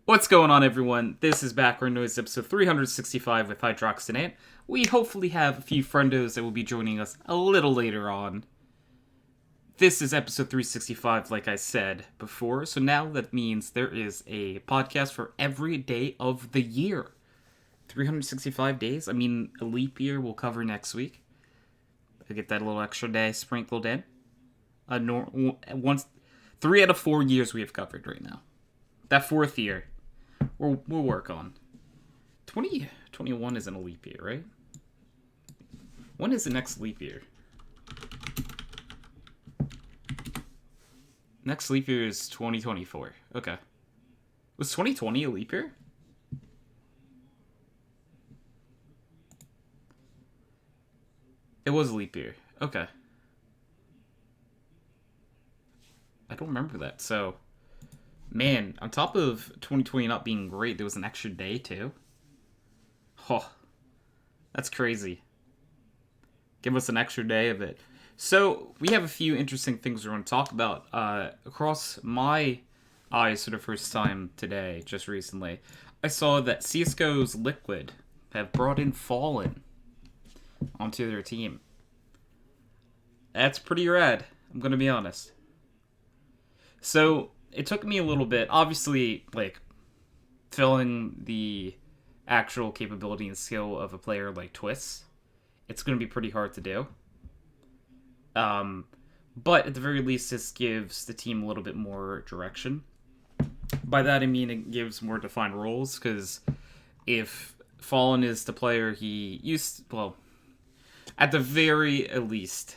What's going on, everyone? This is Background Noise, episode 365 with HydroxideAnt. We hopefully have a few friendos that will be joining us a little later on. This is episode 365, like I said before, so now that means there is a podcast for every day of the year. 365 days? I mean, a leap year we'll cover next week. I get that little extra day sprinkled in. Once 3 out of 4 years we have covered right now. That fourth year, we'll work on. 2021 isn't a leap year, right? When is the next leap year? Next leap year is 2024. Okay. Was 2020 a leap year? It was a leap year. Okay. I don't remember that. So, man, on top of 2020 not being great, there was an extra day too. Oh, that's crazy. Give us an extra day of it. So, we have a few interesting things we're going to talk about. Across my eyes for the first time today, just recently, I saw that CSGO's Liquid have brought in Fallen onto their team. That's pretty rad, I'm going to be honest. So, it took me a little bit, obviously, filling the actual capability and skill of a player like Twist. It's going to be pretty hard to do. But at the very least, this gives the team a little bit more direction. By that, I mean it gives more defined roles, because if Fallen is the player he used... Well, at the very least,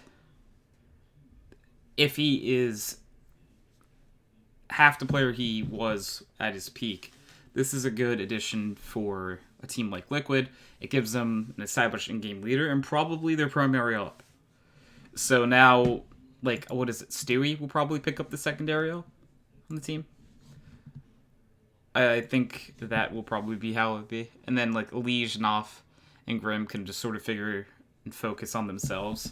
if he is half the player he was at his peak, this is a good addition for a team like Liquid. It gives them an established in-game leader and probably their primary op. So now, what is it? Stewie will probably pick up the secondary op on the team. I think that will probably be how it would be. And then, Liege, Knopf, and Grim can just sort of figure and focus on themselves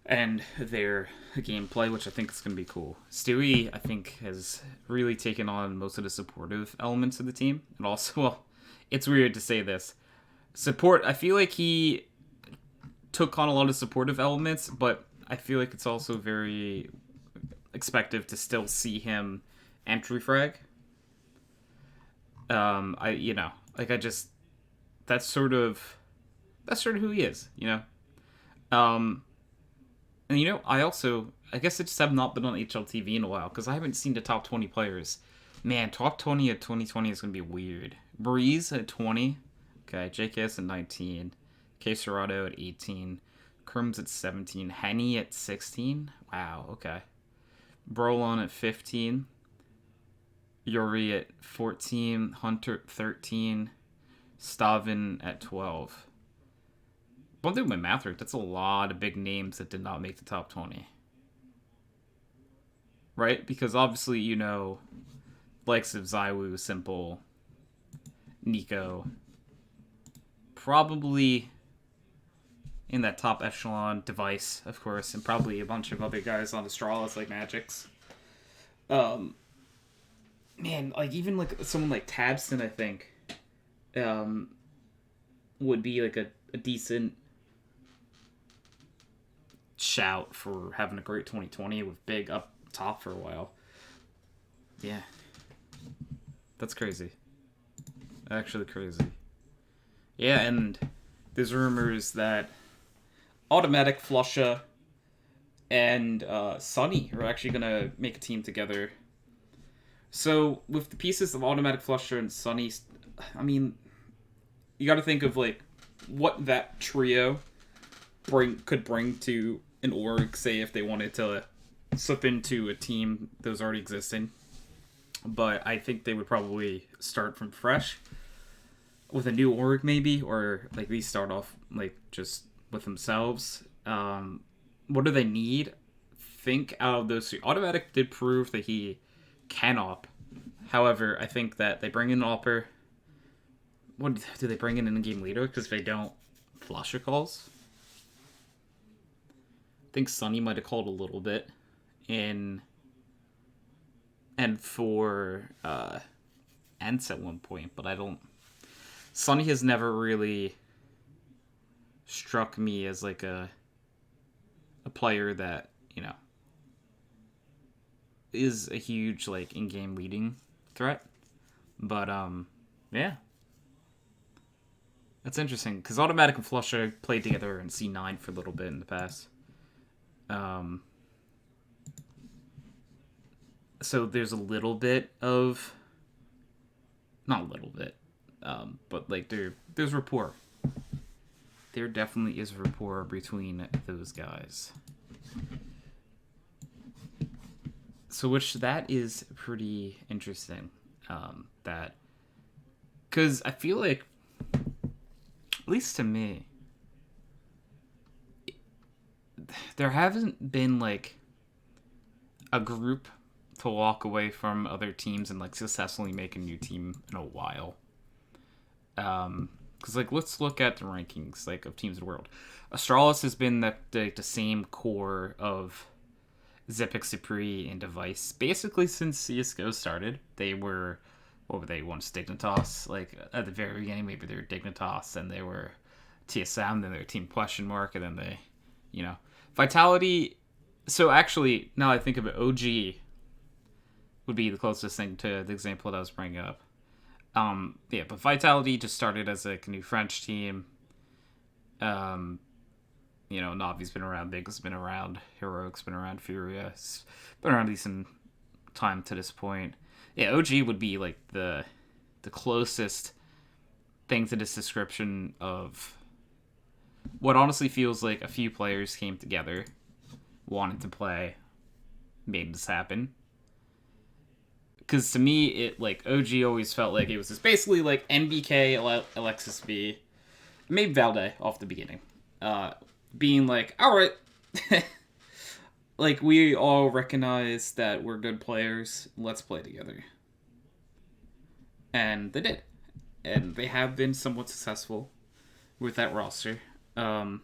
and their gameplay, which I think is going to be cool. Stewie, I think, has really taken on most of the supportive elements of the team. And also, well, it's weird to say this. I feel like he took on a lot of supportive elements, but I feel like it's also very expected to still see him entry frag. That's sort of who he is, And I guess I just have not been on HLTV in a while, because I haven't seen the top 20 players. Man, top 20 at 2020 is going to be weird. Breeze at 20. Okay, JKS at 19. K Serato at 18. Kerms at 17. Henny at 16. Wow, okay. Brolon at 15. Yuri at 14. Hunter at 13. Stavin at 12. One thing with my math right, that's a lot of big names that did not make the top 20. Right? Because obviously, likes of Zywoo, Simple, Nico, probably in that top echelon. Device, of course, and probably a bunch of other guys on Astralis like Magix. Man, even someone like Tabston, I think, would be a decent shout for having a great 2020 with Big up top for a while. Yeah. That's crazy. Actually crazy. Yeah, and there's rumors that Automatic, Flusha, and Sunny are actually going to make a team together. So, with the pieces of Automatic, Flusha, and Sunny, I mean, you got to think of, what that trio could bring to an org, say if they wanted to slip into a team that was already existing. But I think they would probably start from fresh with a new org, maybe, or at least start off just with themselves. What do they need? Think out of those three. Automatic did prove that he can op. However, I think that they bring in an opper. What do they bring in a game leader? Because if they don't, Flusher calls. I think Sunny might have called a little bit in, and for Ents at one point, but I don't. Sunny has never really struck me as like a player that, is a huge like in-game leading threat. But yeah. That's interesting, because Automatic and Flusha played together in C9 for a little bit in the past. So there's a little bit of... Not a little bit, but like there's rapport. There definitely is rapport between those guys. So that is pretty interesting. That... Because I feel like, at least to me, there hasn't been like a group to walk away from other teams and like successfully make a new team in a while. Because like, let's look at the rankings like of teams in the world. Astralis has been the same core of Zipic, Supri, and Device basically since CS:GO started. They were... What were they once? Dignitas? Like, at the very beginning, maybe they were Dignitas, and they were TSM, then they were Team Question Mark, and then they, Vitality... So, actually, now I think of it, OG would be the closest thing to the example that I was bringing up. Yeah, but Vitality just started as a new French team. Navi's been around, Big's been around, Heroic's been around, Furious been around a decent time to this point. Yeah, OG would be like the closest thing to this description of what honestly feels like a few players came together, wanted to play, made this happen. Because to me, it like OG always felt like it was just basically like NBK, Alexis B, maybe Valde off the beginning, being like, all right. Like, we all recognize that we're good players. Let's play together. And they did. And they have been somewhat successful with that roster. There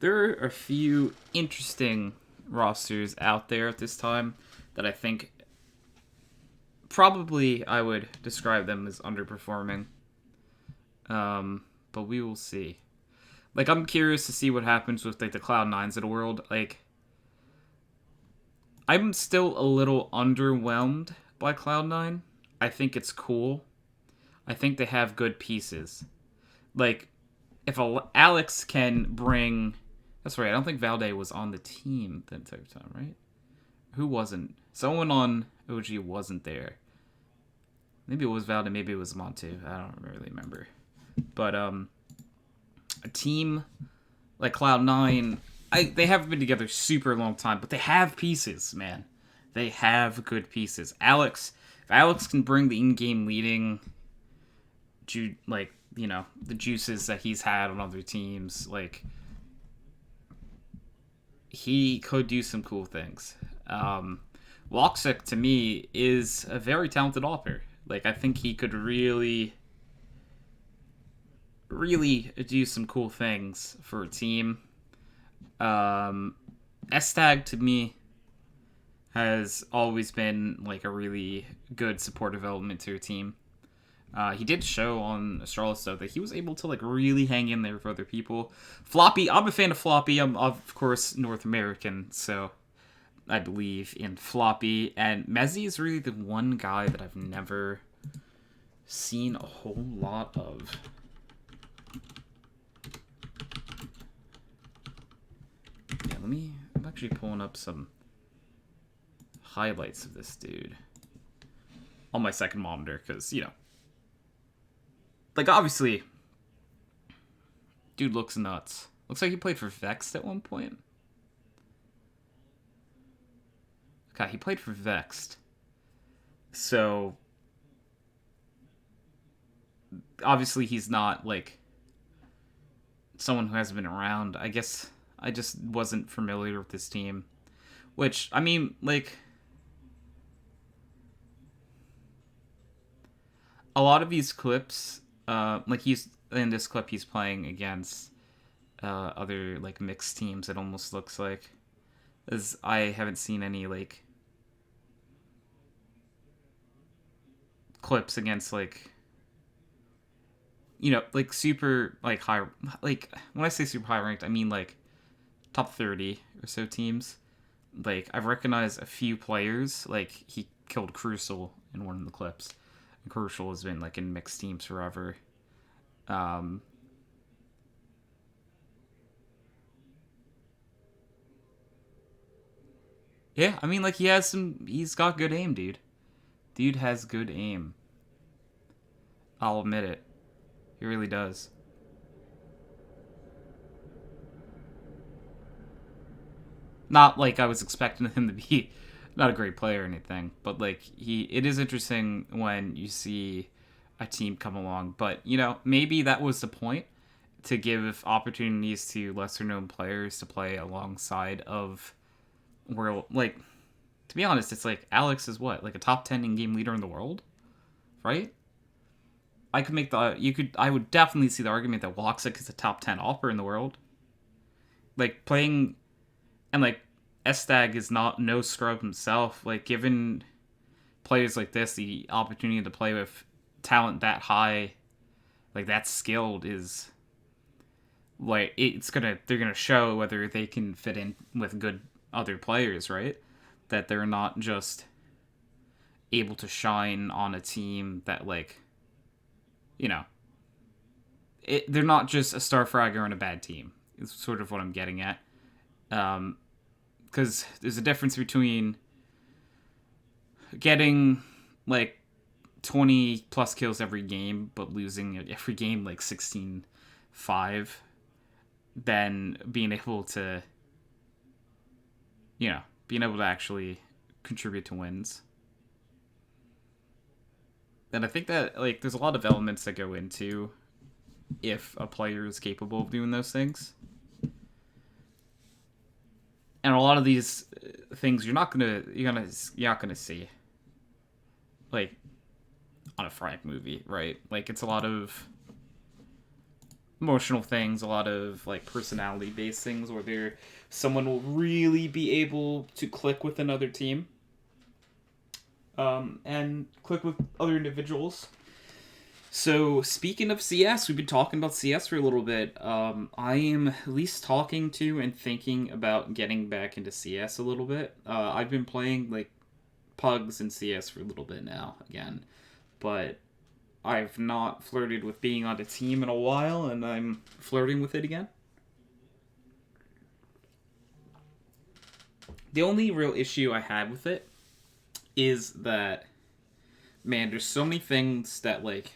are a few interesting rosters out there at this time that I think probably I would describe them as underperforming. But we will see. Like, I'm curious to see what happens with, like, the Cloud9s of the world. Like, I'm still a little underwhelmed by Cloud9. I think it's cool. I think they have good pieces. Like, if Alex can bring... That's right, I don't think Valde was on the team the entire time, right? Who wasn't? Someone on OG wasn't there. Maybe it was Valde, maybe it was Montu. I don't really remember. But, a team like Cloud9... they haven't been together super long time, but they have pieces, man. They have good pieces. If Alex can bring the in-game leading, the juices that he's had on other teams, like, he could do some cool things. Loxic, to me, is a very talented author. Like, I think he could really, really do some cool things for a team. S-Tag to me has always been like a really good supportive element to your team. He did show on Astralis though that he was able to like really hang in there with other people. Floppy, I'm a fan of Floppy. I'm of course North American, so I believe in Floppy. And Mezzy is really the one guy that I've never seen a whole lot of. Yeah, I'm actually pulling up some highlights of this dude on my second monitor, because, like, obviously, dude looks nuts. Looks like he played for Vexed at one point. Okay, he played for Vexed. So, obviously he's not, like, someone who hasn't been around. I guess I just wasn't familiar with this team. Which, I mean, like, a lot of these clips, like, in this clip, he's playing against other, like, mixed teams, it almost looks like. As I haven't seen any, like, clips against like, you know, like super like high, like when I say super high ranked, I mean like top 30 or so teams. Like I've recognized a few players. Like he killed Crucial in one of the clips. And Crucial has been like in mixed teams forever. Um, yeah, I mean like he has some. He's got good aim, dude. Dude has good aim. I'll admit it. He really does. Not like I was expecting him to be not a great player or anything, but like he it is interesting when you see a team come along. But, you know, maybe that was the point, to give opportunities to lesser known players to play alongside of world, like, to be honest, it's like Alex is what? Like a top 10 in game leader in the world, right? I could make the I would definitely see the argument that Woxic is a top 10 opper in the world. Like playing and like Estag is not no scrub himself. Like given players like this the opportunity to play with talent that high, like that skilled, is like they're gonna show whether they can fit in with good other players, right? That they're not just able to shine on a team that, like, you know, they're not just a star fragger on a bad team. Is sort of what I'm getting at. Because there's a difference between getting like 20 plus kills every game but losing every game like 16-5, than being able to, you know, being able to actually contribute to wins. And I think that like there's a lot of elements that go into if a player is capable of doing those things. And a lot of these things you're not gonna see like on a frag movie, right? Like it's a lot of emotional things, a lot of like personality based things where someone will really be able to click with another team, and click with other individuals. So speaking of CS, we've been talking about CS for a little bit. I am at least talking to and thinking about getting back into CS a little bit. I've been playing like pugs in CS for a little bit now again, but I've not flirted with being on a team in a while, and I'm flirting with it again. The only real issue I had with it is that, man, there's so many things that like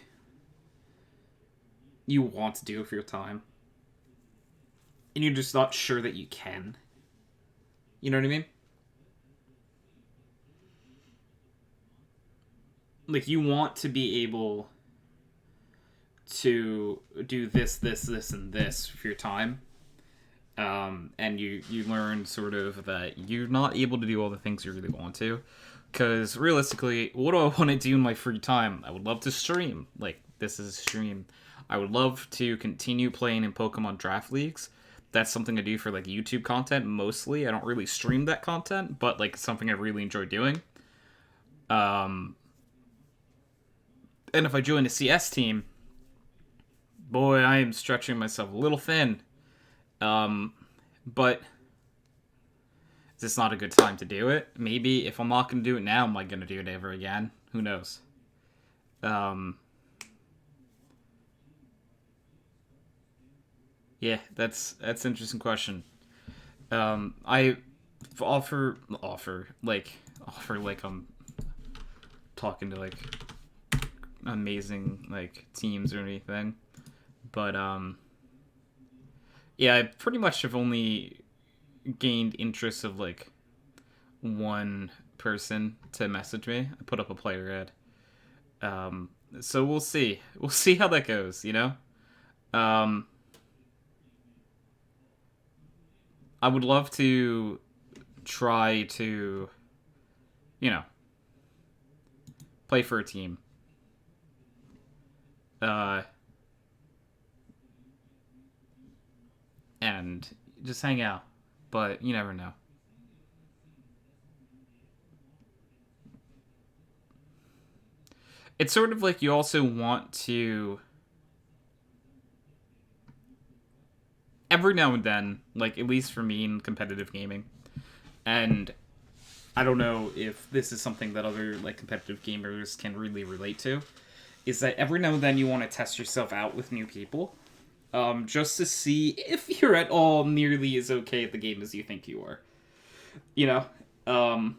you want to do with your time, and you're just not sure that you can. You know what I mean? Like you want to be able to do this, and this for your time. And you learn sort of that you're not able to do all the things you really want to. Because realistically, what do I want to do in my free time? I would love to stream. Like, this is a stream. I would love to continue playing in Pokemon Draft Leagues. That's something I do for, like, YouTube content mostly. I don't really stream that content, but, like, it's something I really enjoy doing. And if I join a CS team, boy, I am stretching myself a little thin. But is this not a good time to do it? Maybe if I'm not going to do it now, am I going to do it ever again? Who knows? Yeah, that's an interesting question. I offer like I'm talking to like amazing like teams or anything, but yeah, I pretty much have only gained interest of like one person to message me. I put up a player ad. So we'll see. We'll see how that goes, you know? Um, I would love to try to, you know, play for a team. And just hang out. But you never know. It's sort of like you also want to every now and then, like at least for me in competitive gaming, and I don't know if this is something that other like competitive gamers can really relate to, is that every now and then you want to test yourself out with new people, just to see if you're at all nearly as okay at the game as you think you are. You know, um,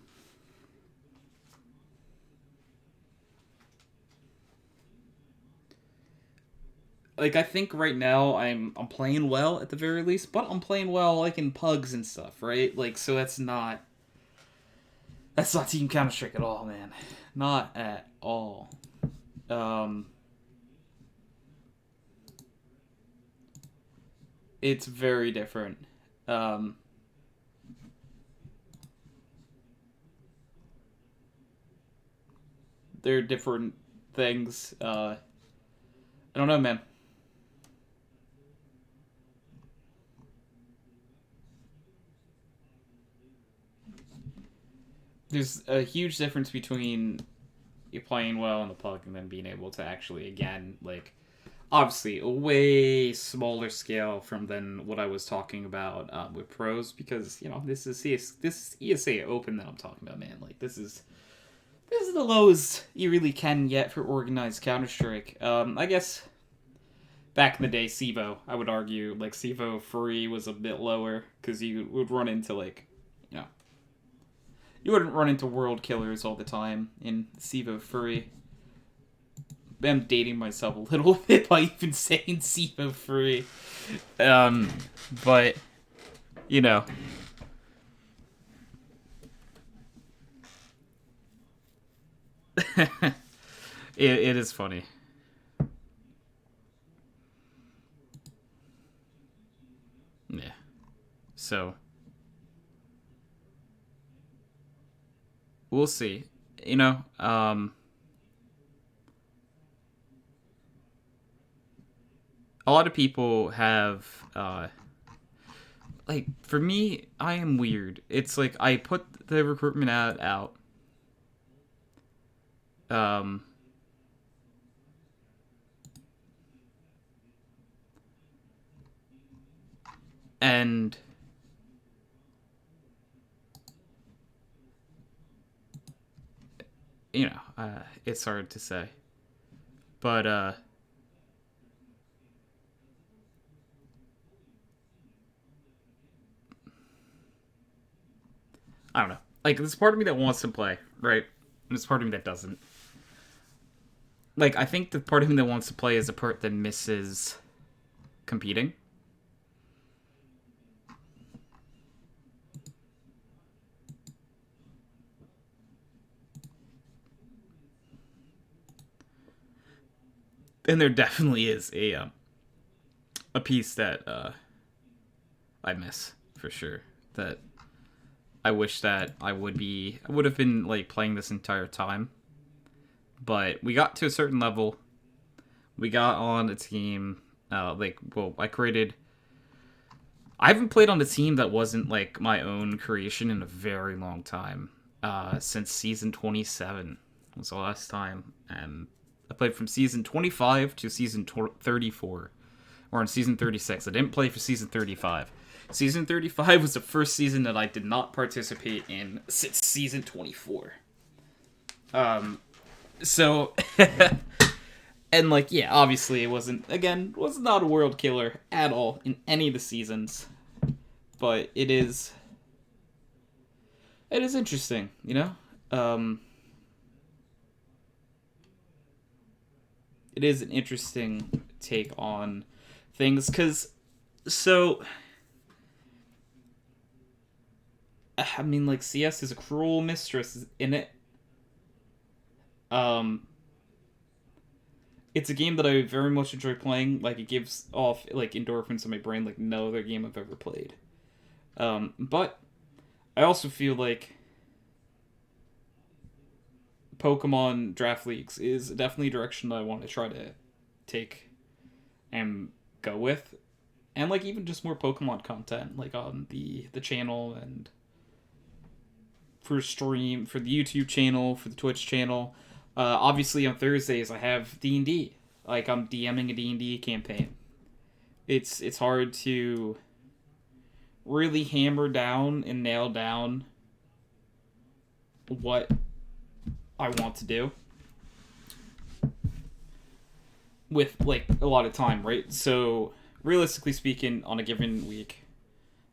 like I think right now I'm playing well at the very least, but I'm playing well like in pugs and stuff, right? Like so that's not Team Counter Strike at all, man. Not at all. Um, it's very different. Um, they're different things. I don't know, man. There's a huge difference between you playing well in the pug and then being able to actually again like obviously a way smaller scale from than what I was talking about with pros because this is ESA Open that I'm talking about, man. Like this is the lowest you really can get for organized Counter Strike. I guess back in the day, Civo, I would argue like Civo free was a bit lower because you would run into like you know you wouldn't run into world killers all the time in Civo free. I'm dating myself a little bit by even saying Civo free. But you know, it is funny. Yeah. So we'll see. You know, a lot of people have like for me, I am weird. It's like I put the recruitment ad out. Um, and it's hard to say, but I don't know. Like, there's part of me that wants to play, right? And there's part of me that doesn't. Like, I think the part of me that wants to play is the part that misses competing. And there definitely is a piece that I miss for sure. That I wish that I would have been like playing this entire time. But we got to a certain level. We got on a team. I haven't played on a team that wasn't like my own creation in a very long time. Since season 27 was the last time, and I played from season 25 to season 34, or in season 36. I didn't play for season 35. Season 35 was the first season that I did not participate in since season 24. So, and like, yeah, obviously it was not a world killer at all in any of the seasons, but it is interesting, it is an interesting take on things, because, so, I mean, like, CS is a cruel mistress in it. Um, it's a game that I very much enjoy playing. Like, it gives off, like, endorphins in my brain like no other game I've ever played. But I also feel like Pokemon Draft Leagues is definitely a direction that I want to try to take and go with. And, like, even just more Pokemon content, like, on the channel and for the YouTube channel, for the Twitch channel. Obviously on Thursdays I have D&D. Like I'm DMing a D&D campaign. It's hard to really hammer down and nail down what I want to do with like a lot of time, right? So realistically speaking, on a given week,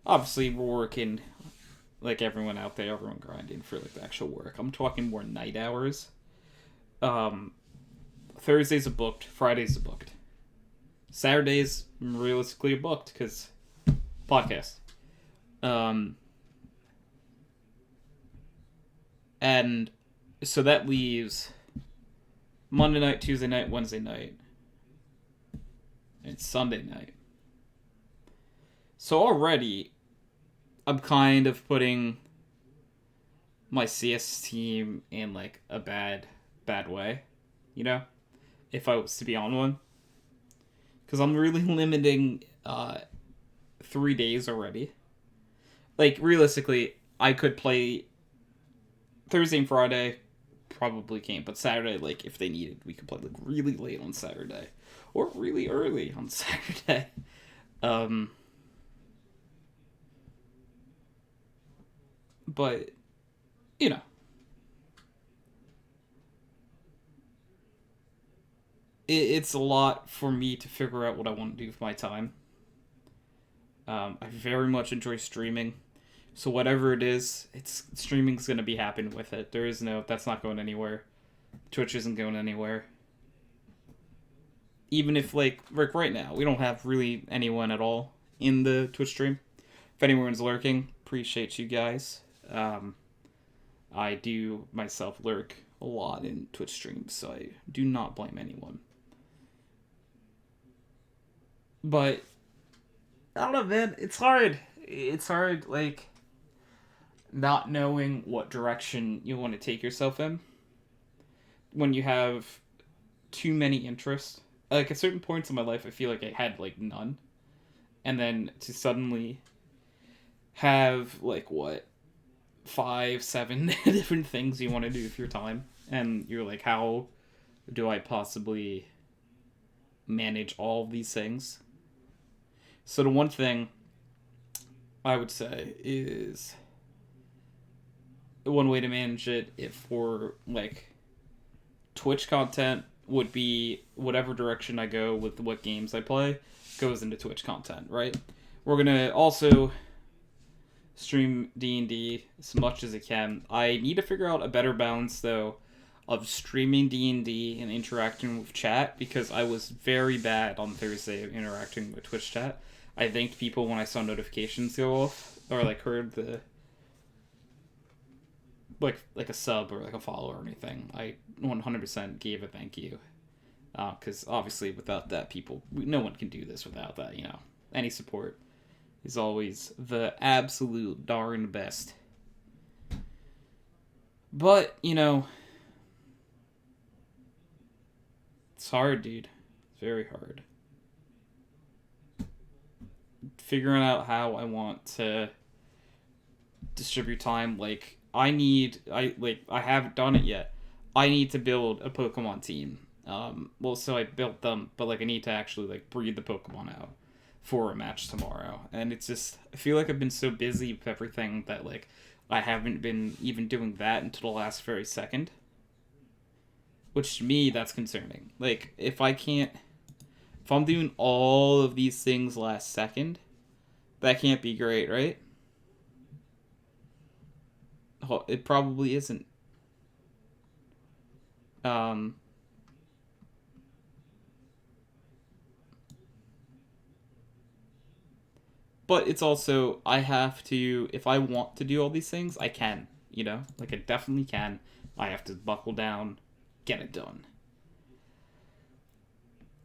obviously we're working like everyone out there, everyone grinding for like the actual work. I'm talking more night hours. Um, Thursdays are booked, Fridays are booked, Saturdays realistically are booked because podcast. Um, and so that leaves Monday night, Tuesday night, Wednesday night, and Sunday night. So already, I'm kind of putting my CS team in like a bad way, you know, if I was to be on one, because I'm really limiting 3 days already. Like realistically, I could play Thursday and Friday, probably can't, but Saturday, like if they needed, we could play like really late on Saturday or really early on Saturday. But you know, it's a lot for me to figure out what I want to do with my time. I very much enjoy streaming, so whatever it is, it's streaming's gonna be happening with it. There is no, that's not going anywhere. Twitch isn't going anywhere. Even if like right now, we don't have really anyone at all in the Twitch stream. If anyone's lurking, appreciate you guys. I do myself lurk a lot in Twitch streams, so I do not blame anyone. But I don't know, man. It's hard. It's hard, like not knowing what direction you want to take yourself in when you have too many interests. Like at certain points in my life, I feel like I had like none, and then to suddenly have like what 5, 7 different things you want to do with your time, and you're like, how do I possibly manage all of these things? So the one thing I would say is one way to manage it, if for like Twitch content, would be whatever direction I go with what games I play goes into Twitch content, right? We're gonna also stream D&D as much as I can. I need to figure out a better balance though of streaming D&D and interacting with chat, because I was very bad on Thursday of interacting with Twitch chat. I thanked people when I saw notifications go off, or like heard the like a sub or like a follow or anything. I 100% gave a thank you, because obviously without that, no one can do this without that. You know, any support is always the absolute darn best. But you know, it's hard, dude. It's very hard figuring out how I want to distribute time. Like I haven't done it yet. I need to build a Pokemon team. Well, so I built them, but like I need to actually like breed the Pokemon out for a match tomorrow. And it's just, I feel like I've been so busy with everything that like I haven't been even doing that until the last very second. Which to me, that's concerning. Like if I'm doing all of these things last second, that can't be great, right? Well, it probably isn't. But it's also, I have to, if I want to do all these things, I can, you know? Like, I definitely can. I have to buckle down, get it done.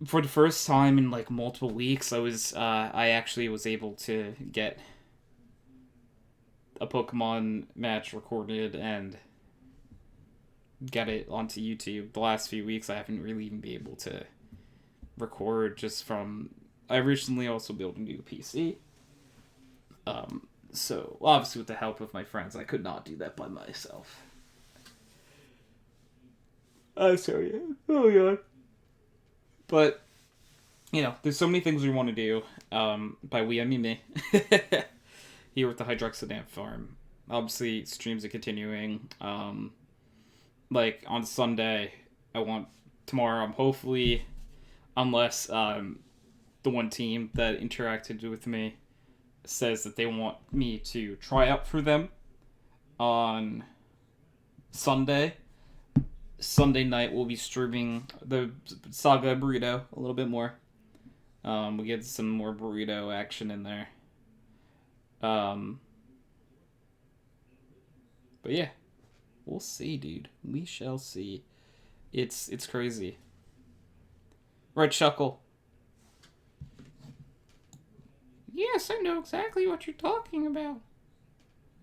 For the first time in, like, multiple weeks, I actually was able to get a Pokemon match recorded and get it onto YouTube. The last few weeks, I haven't really even been able to record just from... I recently also built a new PC. So, obviously with the help of my friends, I could not do that by myself. I'm sorry. Oh god. But there's so many things we want to do. By we I mean me. Here with the HydroxideAnt farm. Obviously, streams are continuing. Like on Sunday, tomorrow. I'm hopefully, unless the one team that interacted with me says that they want me to try out for them on Sunday. Sunday night we'll be streaming the Saga Burrito a little bit more. We get some more burrito action in there. But yeah, we'll see, dude. We shall see. It's crazy. Right, Shuckle? Yes, I know exactly what you're talking about.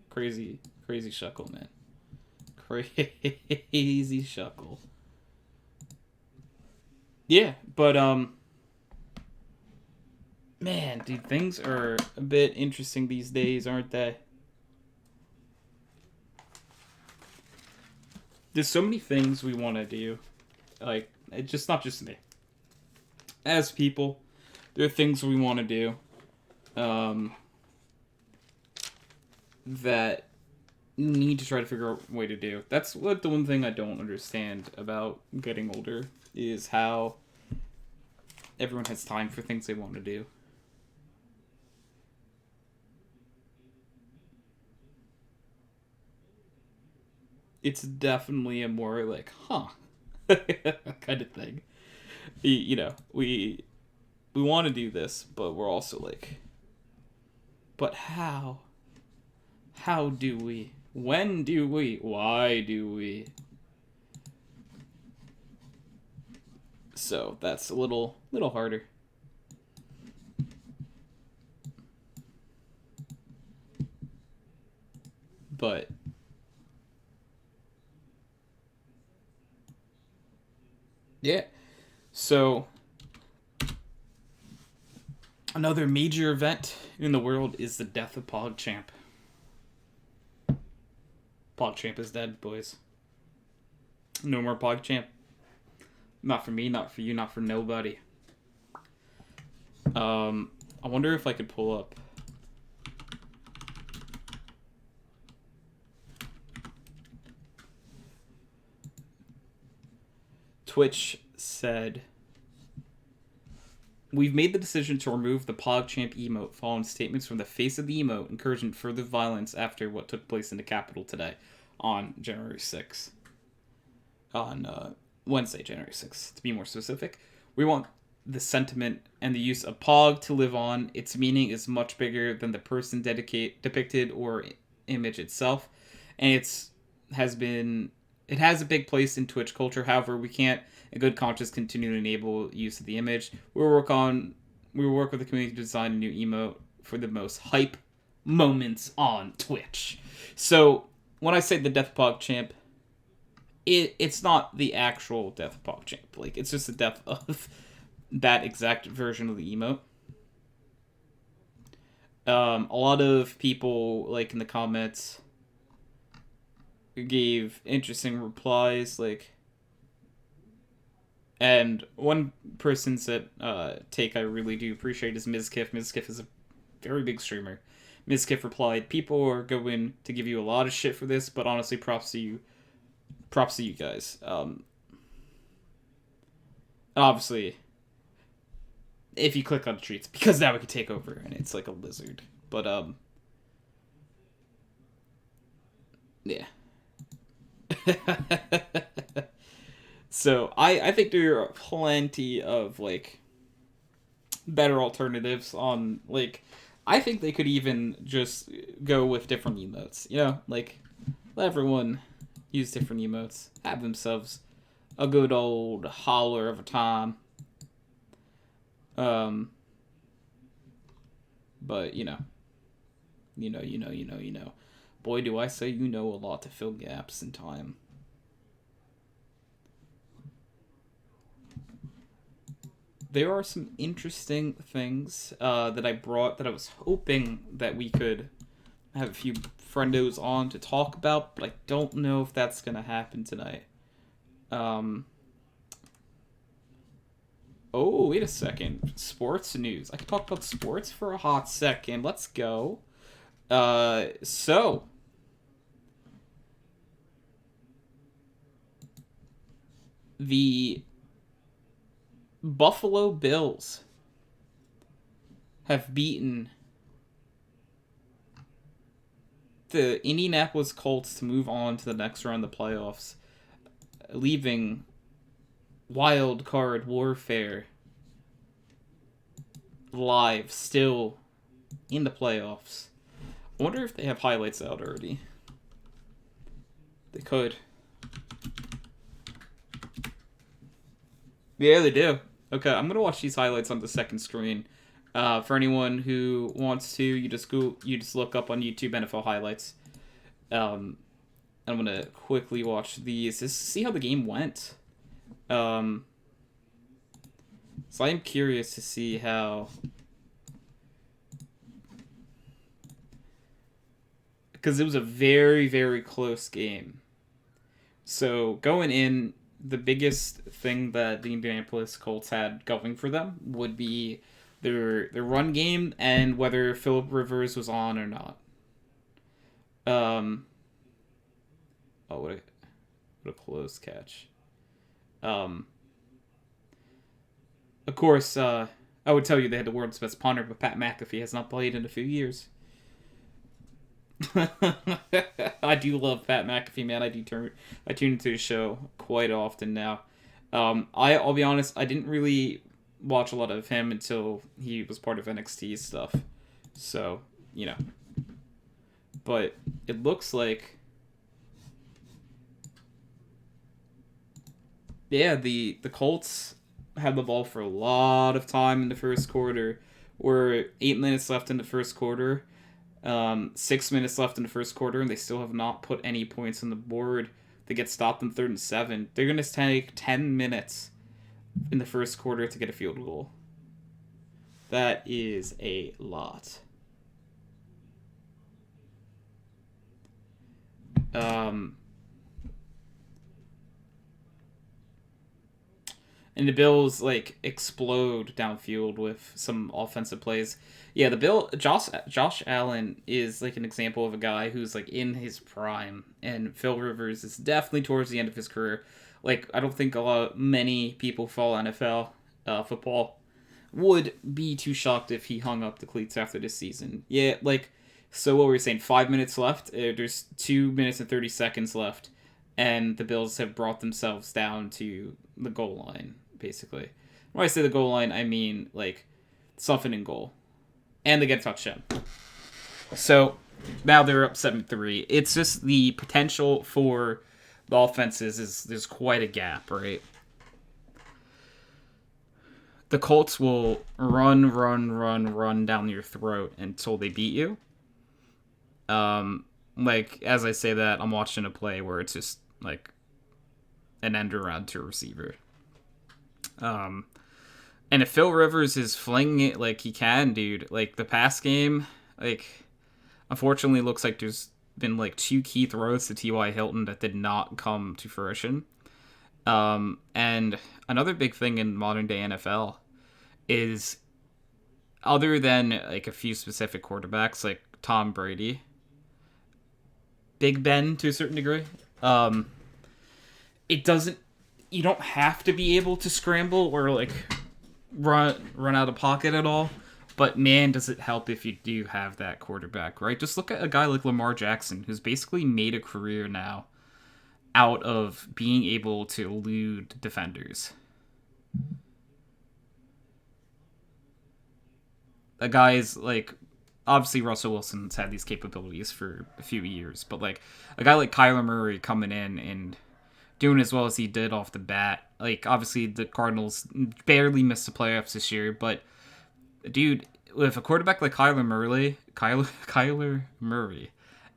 Crazy Shuckle, man. Crazy Shuckle. Yeah, but man, dude, things are a bit interesting these days, aren't they? There's so many things we want to do. Like, it's just not just me. As people, there are things we want to do. That you need to try to figure out a way to do. That's what the one thing I don't understand about getting older is how everyone has time for things they want to do. It's definitely a more like, kind of thing. We want to do this, but we're also like, but how? How do we? When do we? Why do we? So that's a little harder. But yeah. So another major event in the world is the death of PogChamp. PogChamp is dead, boys. No more PogChamp. Not for me, not for you, not for nobody. I wonder if I could pull up. Twitch said, "We've made the decision to remove the PogChamp emote following statements from the face of the emote encouraging further violence after what took place in the Capitol today on January 6th. On Wednesday, January 6th, to be more specific. We want the sentiment and the use of Pog to live on. Its meaning is much bigger than the person depicted or image itself, and it has a big place in Twitch culture. However, we can't, in good conscience, continue to enable use of the image. We will work with the community to design a new emote for the most hype moments on Twitch." So when I say the death of PogChamp, it's not the actual death of PogChamp. Like, it's just the death of that exact version of the emote. A lot of people, like, in the comments, gave interesting replies, like, and one person said, take I really do appreciate is Mizkiff. Mizkiff is a very big streamer. Mizkiff replied, "People are going to give you a lot of shit for this, but honestly, props to you guys." Obviously, if you click on treats, because now we can take over, and it's like a lizard. But, yeah. So, I think there are plenty of, like, better alternatives on, like, I think they could even just go with different emotes, like, let everyone use different emotes, have themselves a good old holler of a time. But, boy, do I say a lot to fill gaps in time. There are some interesting things that I brought that I was hoping that we could have a few friendos on to talk about, but I don't know if that's going to happen tonight. Um. Oh, wait a second. Sports news. I can talk about sports for a hot second. Let's go. So the Buffalo Bills have beaten the Indianapolis Colts to move on to the next round of the playoffs, leaving wild card warfare live still in the playoffs. I wonder if they have highlights out already. They could. Yeah, they do. Okay, I'm gonna watch these highlights on the second screen. For anyone who wants to, you just look up on YouTube NFL highlights. I'm gonna quickly watch these just to see how the game went. So I am curious to see how, because it was a very, very close game. So going in, the biggest thing that the Indianapolis Colts had going for them would be their run game and whether Phillip Rivers was on or not. What a close catch. Of course, I would tell you they had the world's best punter, but Pat McAfee has not played in a few years. I do love Pat McAfee, man. I tune into his show quite often now. I'll be honest, I didn't really watch a lot of him until he was part of NXT stuff. So, But it looks like, yeah, the Colts had the ball for a lot of time in the first quarter. We're 8 minutes left in the first quarter. 6 minutes left in the first quarter, and they still have not put any points on the board. They get stopped in 3rd and 7. They're going to take 10 minutes in the first quarter to get a field goal. That is a lot. And the Bills explode downfield with some offensive plays. Yeah, Josh Allen is an example of a guy who's in his prime, and Phil Rivers is definitely towards the end of his career. I don't think many people follow NFL football would be too shocked if he hung up the cleats after this season. Yeah, so what were we saying? 5 minutes left. There's 2 minutes and 30 seconds left, and the Bills have brought themselves down to the goal line. Basically, when I say the goal line, I mean something in goal, and they get a touchdown. So now they're up 7-3. It's just the potential for the offenses there's quite a gap, right? The Colts will run down your throat until they beat you. As I say that, I'm watching a play where it's just an end around to a receiver. And if Phil Rivers is flinging it like he can, dude, the pass game, unfortunately looks like there's been 2 key throws to T.Y. Hilton that did not come to fruition. And another big thing in modern day NFL is, other than a few specific quarterbacks like Tom Brady, Big Ben to a certain degree, you don't have to be able to scramble or run out of pocket at all, but man, does it help if you do have that quarterback, right? Just look at a guy like Lamar Jackson, who's basically made a career now out of being able to elude defenders. A guy's obviously Russell Wilson's had these capabilities for a few years, but a guy like Kyler Murray coming in and doing as well as he did off the bat. Obviously the Cardinals barely missed the playoffs this year, but dude, with a quarterback like Kyler Murray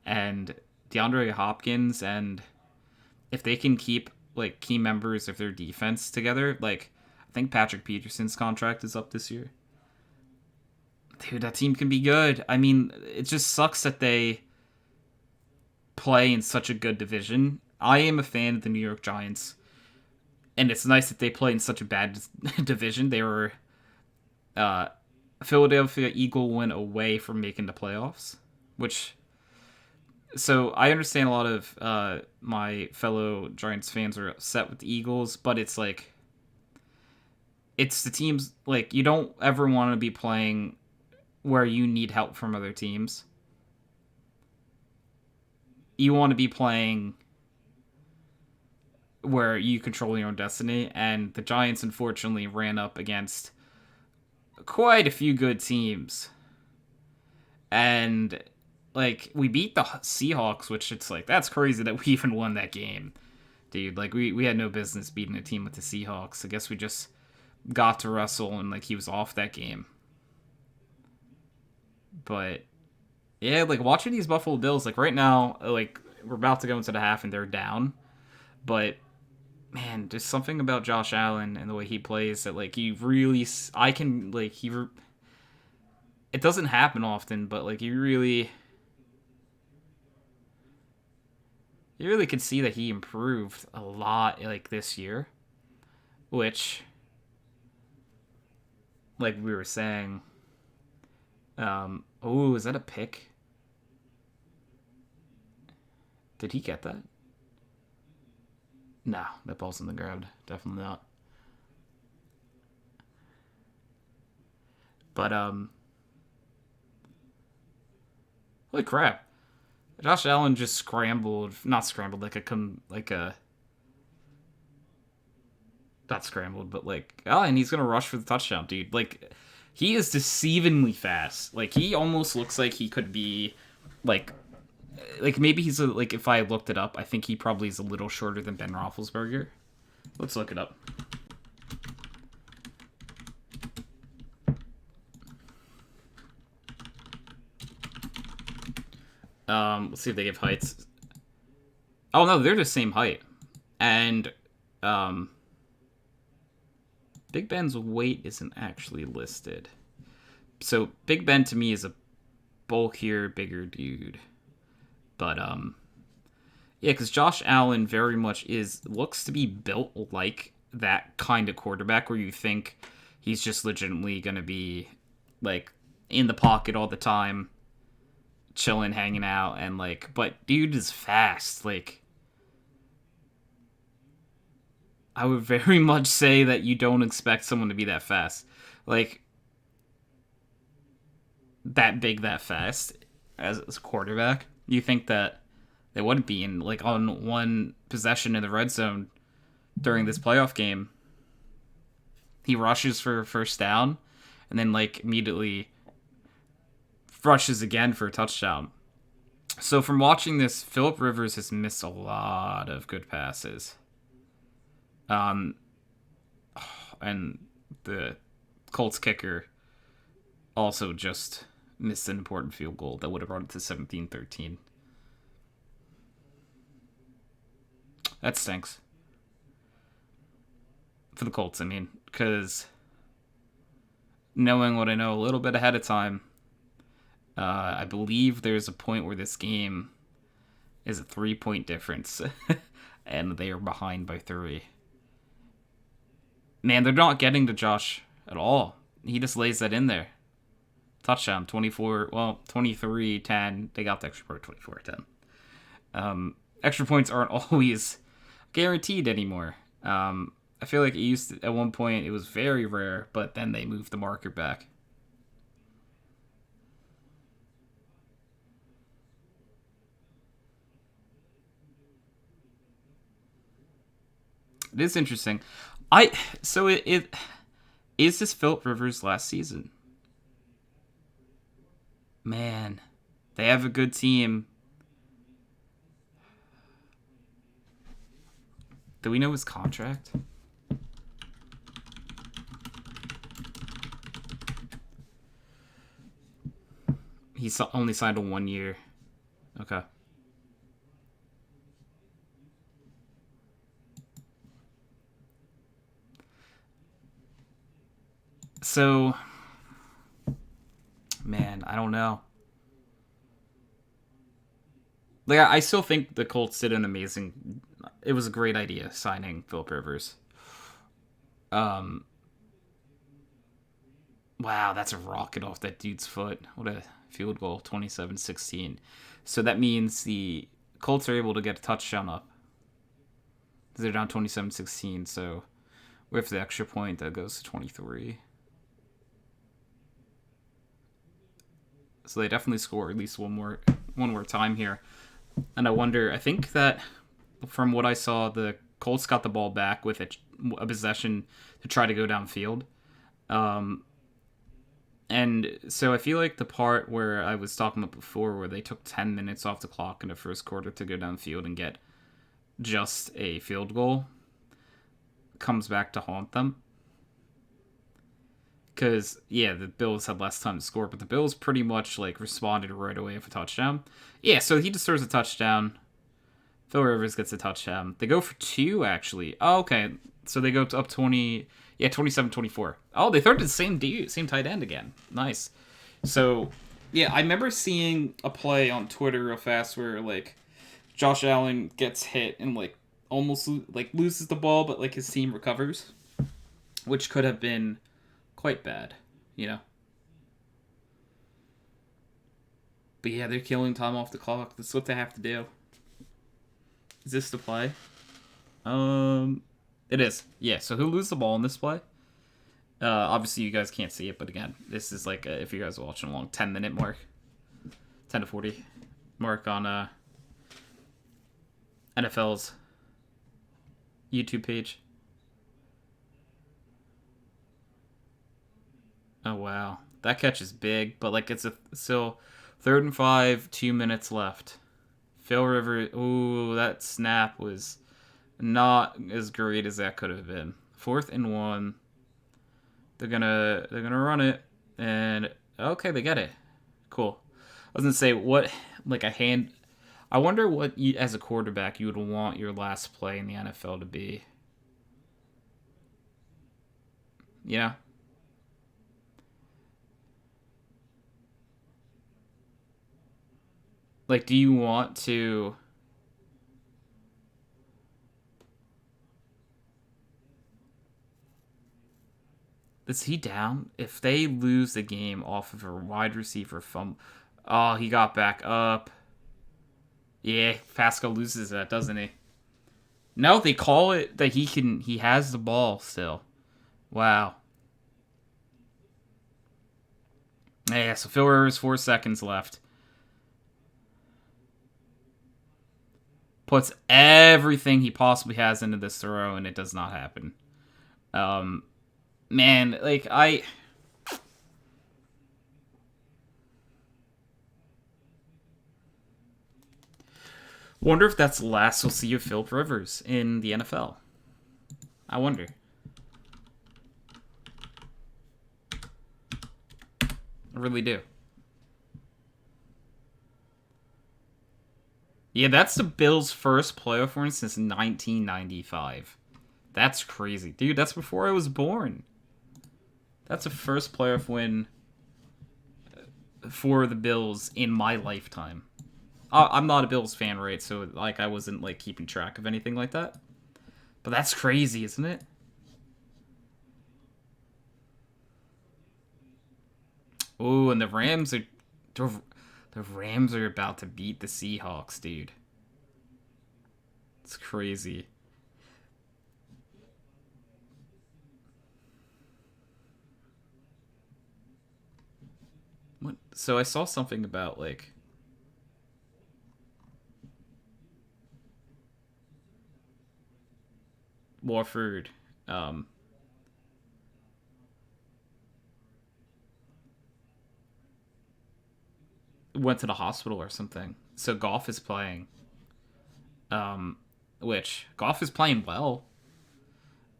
and DeAndre Hopkins, and if they can keep key members of their defense together, I think Patrick Peterson's contract is up this year. Dude, that team can be good. I mean, it just sucks that they play in such a good division. I am a fan of the New York Giants and it's nice that they play in such a bad division. They were Philadelphia Eagle went away from making the playoffs, which. So I understand a lot of my fellow Giants fans are upset with the Eagles, but it's like it's the teams like you don't ever want to be playing where you need help from other teams. You want to be playing where you control your own destiny, and the Giants unfortunately ran up against quite a few good teams. And like we beat the Seahawks, which it's like that's crazy that we even won that game. Dude, like we had no business beating a team with the Seahawks. I guess we just got to Russell and like he was off that game. But yeah, like watching these Buffalo Bills, like right now, like we're about to go into the half and they're down. But man, there's something about Josh Allen and the way he plays that like he really, I can like it doesn't happen often, but like you really can see that he improved a lot like this year, which like we were saying, oh, is that a pick? Did he get that? No, that ball's in the ground. Definitely not. But holy crap. Josh Allen just scrambled, not scrambled, not scrambled, but like, oh, and he's gonna rush for the touchdown, dude. Like, he is deceivingly fast. Like, he almost looks like he could be, like maybe he's like if I looked it up, I think he probably is a little shorter than Ben Roethlisberger. Let's look it up. Let's see if they give heights. Oh no, they're the same height. And Big Ben's weight isn't actually listed. So Big Ben to me is a bulkier, bigger dude. But yeah, because Josh Allen very much looks to be built like that kind of quarterback where you think he's just legitimately gonna be like in the pocket all the time, chilling, hanging out, and like, but dude is fast. Like, I would very much say that you don't expect someone to be that fast, like that big, that fast as a quarterback. You think that they wouldn't be in like on one possession in the red zone during this playoff game. He rushes for first down, and then like immediately rushes again for a touchdown. So from watching this, Phillip Rivers has missed a lot of good passes. And the Colts kicker also just missed an important field goal that would have brought it to 17-13. That stinks. For the Colts, I mean, because knowing what I know a little bit ahead of time, I believe there's a point where this game is a 3-point difference, and they are behind by 3. Man, they're not getting to Josh at all. He just lays that in there. Touchdown, 23-10. They got the extra point, 24-10. Extra points aren't always guaranteed anymore. I feel like at one point it was very rare, but then they moved the marker back. It is interesting. It is this Phillip Rivers' last season? Man, they have a good team. Do we know his contract? He's only signed a 1 year. Okay. So, man, I don't know. Like, I still think the Colts did an amazing. It was a great idea signing Phillip Rivers. Um, wow, that's a rocket off that dude's foot. What a field goal, 27-16. So that means the Colts are able to get a touchdown up. They're down 27-16, so with the extra point, that goes to 23. So they definitely score at least one more time here. And I think that from what I saw, the Colts got the ball back with a possession to try to go downfield. And so I feel like the part where I was talking about before, where they took 10 minutes off the clock in the first quarter to go downfield and get just a field goal, comes back to haunt them. Because, yeah, the Bills had less time to score, but the Bills pretty much, like, responded right away with a touchdown. Yeah, so he deserves a touchdown. Phil Rivers gets a touchdown. They go for 2, actually. Oh, okay. So they go up 20... Yeah, 27-24. Oh, they throw it to the same dude, same tight end again. Nice. So, yeah, I remember seeing a play on Twitter real fast where, like, Josh Allen gets hit and, like, almost, like, loses the ball, but, like, his team recovers. Which could have been quite bad, you know? But yeah, they're killing time off the clock. That's what they have to do. Is this the play? It is. Yeah, so who loses the ball in this play? Obviously you guys can't see it, but again, this is like, if you guys are watching along, 10-minute mark. 10 to 40 mark on NFL's YouTube page. Oh, wow. That catch is big, but, like, it's still 3rd and 5, 2 minutes left. Phil Rivers, ooh, that snap was not as great as that could have been. 4th and 1. They're gonna run it, and okay, they get it. Cool. I was gonna say, what, like, I wonder what you, as a quarterback, you would want your last play in the NFL to be. You know? Like, do you want to... Is he down? If they lose the game off of a wide receiver fumble... Oh, he got back up. Yeah, Pascal loses that, doesn't he? No, they call it that he has the ball still. Wow. Yeah, so Phil Rivers, 4 seconds left. Puts everything he possibly has into this throw, and it does not happen. Man, like, I wonder if that's the last we'll see of Phil Rivers in the NFL. I wonder. I really do. Yeah, that's the Bills' first playoff win since 1995. That's crazy. Dude, that's before I was born. That's the first playoff win for the Bills in my lifetime. I'm not a Bills fan, right? So, like, I wasn't, like, keeping track of anything like that. But that's crazy, isn't it? Oh, and the Rams are about to beat the Seahawks, dude. It's crazy. What? So I saw something about, like, Warford went to the hospital or something. So Goff is playing. Which Goff is playing well.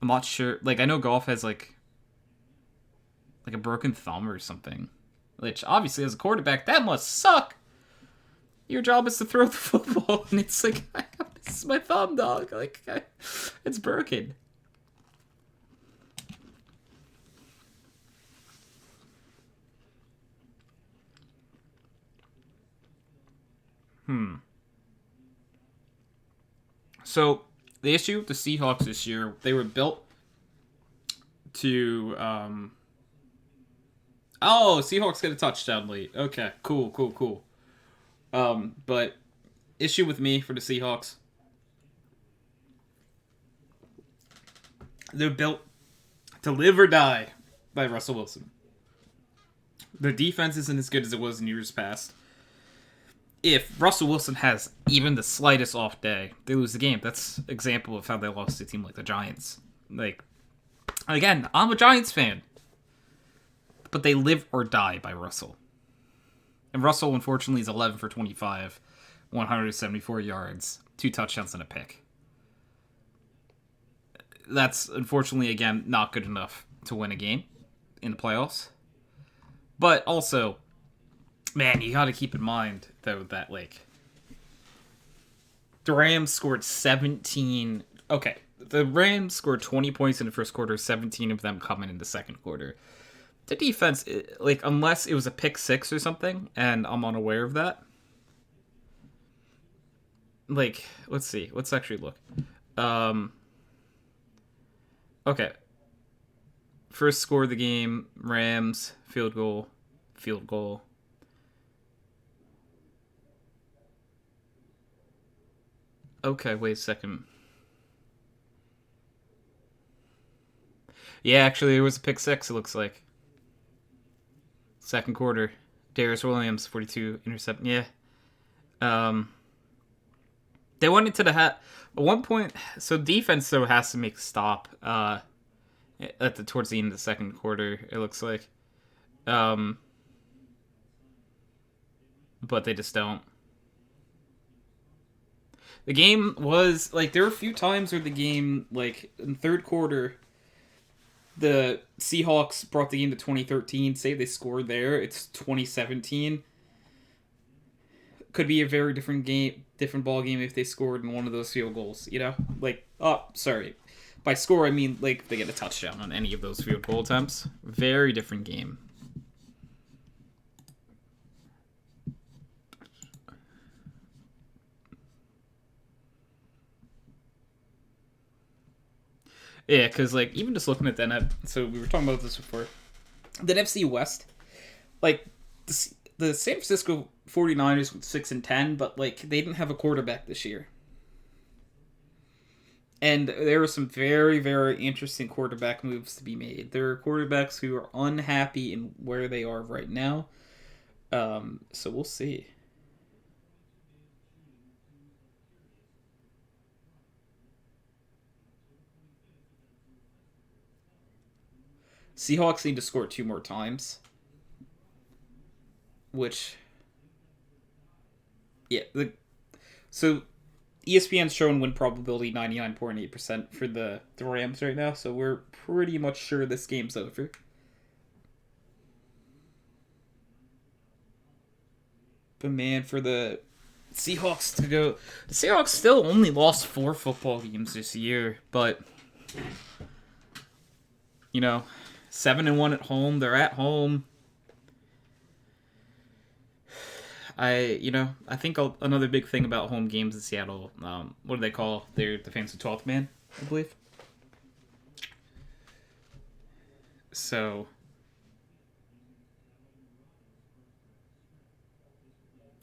I'm not sure. Like, I know Goff has like a broken thumb or something. Which obviously, as a quarterback, that must suck. Your job is to throw the football, and it's like, this is my thumb, dog. Like, it's broken. So the issue with the Seahawks this year, they were built to oh, Seahawks get a touchdown late. Okay, cool. But issue with me for the Seahawks. They're built to live or die by Russell Wilson. Their defense isn't as good as it was in years past. If Russell Wilson has even the slightest off day, they lose the game. That's an example of how they lost to a team like the Giants. Like, again, I'm a Giants fan. But they live or die by Russell. And Russell, unfortunately, is 11 for 25, 174 yards, 2 touchdowns and a pick. That's, unfortunately, again, not good enough to win a game in the playoffs. But also, man, you got to keep in mind, though, that, like, the Rams scored 17... Okay, the Rams scored 20 points in the first quarter, 17 of them coming in the second quarter. The defense, like, unless it was a pick six or something, and I'm unaware of that. Like, let's see. Let's actually look. Okay. First score of the game, Rams, field goal. Okay, wait a second. Yeah, actually, it was a pick six, it looks like. Second quarter. Darius Williams, 42 intercept. Yeah. They went into the hat at one point. So defense though has to make a stop. Towards the end of the second quarter, it looks like. But they just don't. The game was like there were a few times where the game, like in third quarter, the Seahawks brought the game to 2013. Say they scored there, it's 2017. Could be a very different game, different ball game if they scored in one of those field goals. You know, like sorry, by score I mean like they get a touchdown on any of those field goal attempts. Very different game. Yeah, because, like, even just looking at the so we were talking about this before. The NFC West, like, the San Francisco 49ers with 6-10, but, like, they didn't have a quarterback this year. And there were some very, very interesting quarterback moves to be made. There are quarterbacks who are unhappy in where they are right now. So we'll see. Seahawks need to score 2 more times. Which... Yeah. So ESPN's showing win probability 99.8% for the Rams right now. So we're pretty much sure this game's over. But man, for the Seahawks to go... The Seahawks still only lost 4 football games this year. But... You know... 7-1 at home. They're at home. I think another big thing about home games in Seattle, what do they call the fancy 12th man, I believe? So,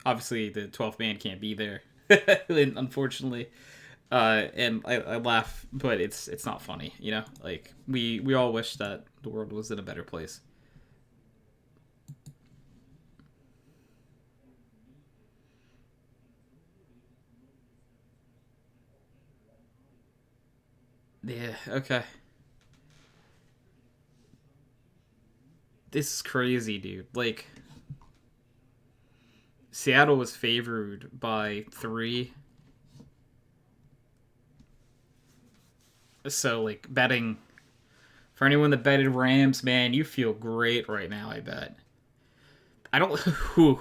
obviously the 12th man can't be there, unfortunately. And I laugh, but it's not funny, you know? Like, we all wish that the world was in a better place. Yeah, okay. This is crazy, dude. Like, Seattle was favored by 3. So, like, betting... For anyone that betted Rams, man, you feel great right now, I bet. I don't... Whew.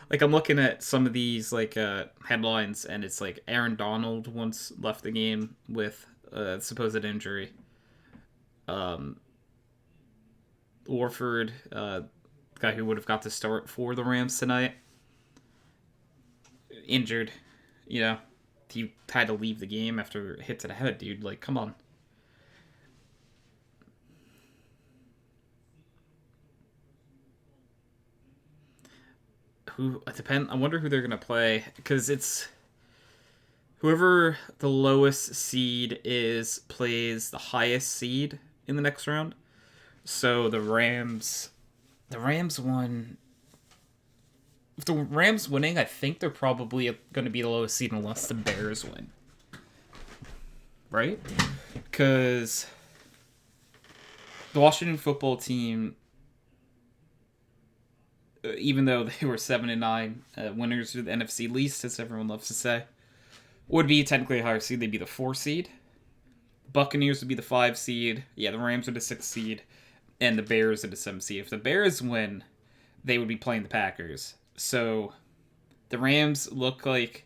Like, I'm looking at some of these, like, headlines, and it's like Aaron Donald once left the game with a supposed injury. Warford, guy who would have got to start for the Rams tonight, injured. You know, he had to leave the game after a hit to the head, dude. Like, come on. who depend. I wonder who they're gonna play because it's whoever the lowest seed is plays the highest seed in the next round. So the Rams won. If the Rams winning, I think they're probably going to be the lowest seed unless the Bears win. Right? Because the Washington football team, even though they were 7-9 winners of the NFC least, as everyone loves to say, would be technically a higher seed. They'd be the 4 seed. Buccaneers would be the 5 seed. Yeah, the Rams are the 6 seed. And the Bears are the 7 seed. If the Bears win, they would be playing the Packers. So the Rams look like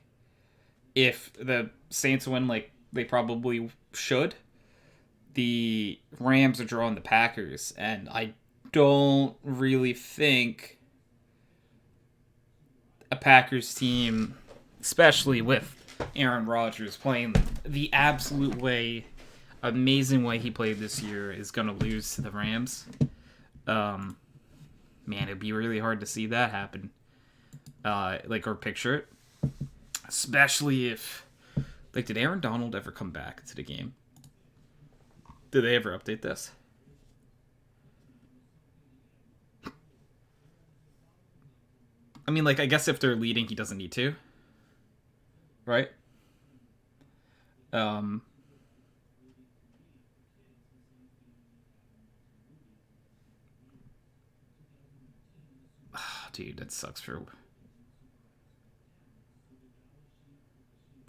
if the Saints win, like they probably should, the Rams are drawing the Packers. And I don't really think a Packers team, especially with Aaron Rodgers playing the absolute way, amazing way he played this year, is going to lose to the Rams. Man, it'd be really hard to see that happen. Or picture it. Especially if, did Aaron Donald ever come back to the game? Did they ever update this? I mean, I guess if they're leading, he doesn't need to. Right? Dude, that sucks for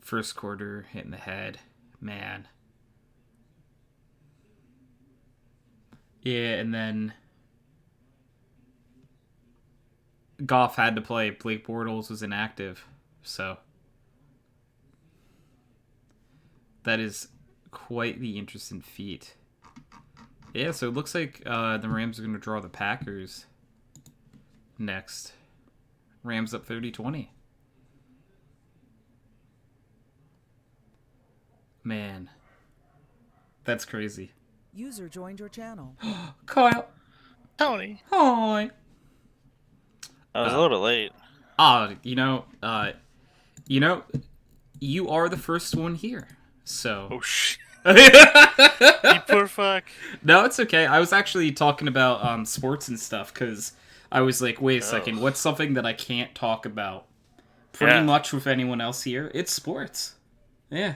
first quarter, hitting the head. Man. Yeah, and then Goff had to play. Blake Bortles was inactive. So that is quite the interesting feat. Yeah, so it looks like the Rams are going to draw the Packers next. Rams up 30-20. Man. That's crazy. User joined your channel. Kyle. Tony. Hi. I was a little late. You are the first one here. So. Oh, shit. You poor fuck. No, it's okay. I was actually talking about sports and stuff because I was like, wait a second, what's something that I can't talk about pretty much with anyone else here? It's sports. Yeah.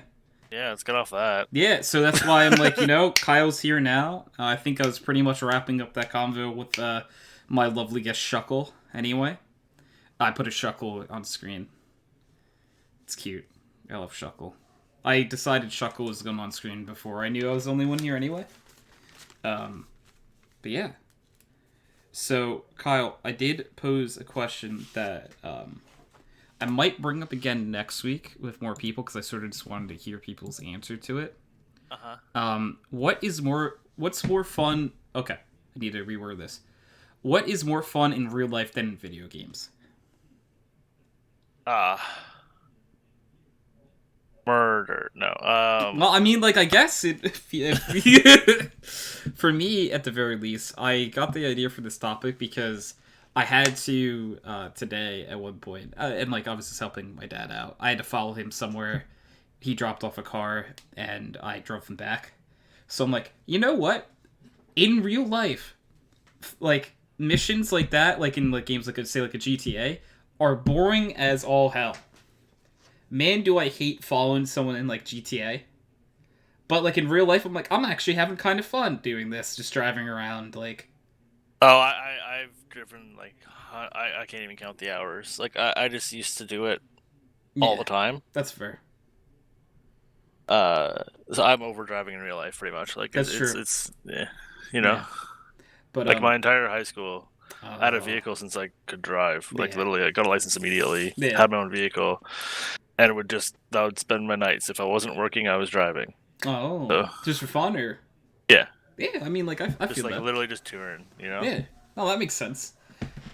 Yeah, let's get off that. Yeah, so that's why I'm like, Kyle's here now. I think I was pretty much wrapping up that convo with my lovely guest Shuckle anyway. I put a Shuckle on screen. It's cute. I love Shuckle. I decided Shuckle was going on screen before I knew I was the only one here anyway. But yeah. So, Kyle, I did pose a question that I might bring up again next week with more people because I sort of just wanted to hear people's answer to it. What's more fun? Okay, I need to reword this. What is more fun in real life than in video games? Murder. No. Well, I mean, I guess for me, at the very least, I got the idea for this topic because I had to today at one point, and I was just helping my dad out. I had to follow him somewhere. He dropped off a car, and I drove him back. So I'm like, you know what? In real life, missions like that, in games say a GTA, are boring as all hell. Man, do I hate following someone in GTA. But in real life, I'm I'm actually having kind of fun doing this, just driving around. I've driven I can't even count the hours. I just used to do it all the time. That's fair. So I'm over driving in real life pretty much. That's true. It's Yeah. But my entire high school, I had a vehicle since I could drive. Literally, I got a license immediately. Yeah. Had my own vehicle, and I would spend my nights. If I wasn't working, I was driving. Oh, so, just for fun, or? Yeah. Yeah, I mean, I just feel that. Literally just touring, Yeah. Oh, that makes sense.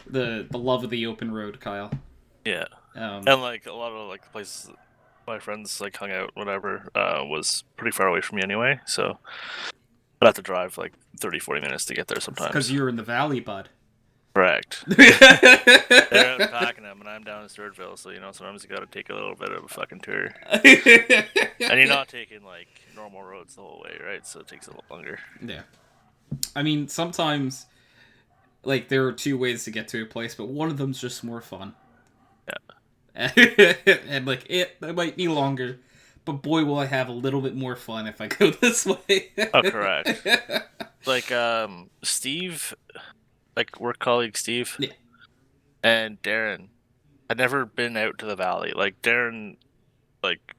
The love of the open road, Kyle. Yeah. And a lot of the places my friends hung out, whatever, was pretty far away from me anyway. So I'd have to drive 30-40 minutes to get there sometimes. Because you're in the valley, bud. Correct. They're out packing them, and I'm down in Sturgeville, so sometimes you gotta take a little bit of a fucking tour. And you're not taking like normal roads the whole way, right? So it takes a little longer. Yeah. I mean, sometimes like there are two ways to get to a place, but one of them's just more fun. Yeah. And like it might be longer, but boy will I have a little bit more fun if I go this way. Oh, correct. Like Steve, like work colleague Steve, Yeah. and Darren had never been out to the valley. Like Darren, like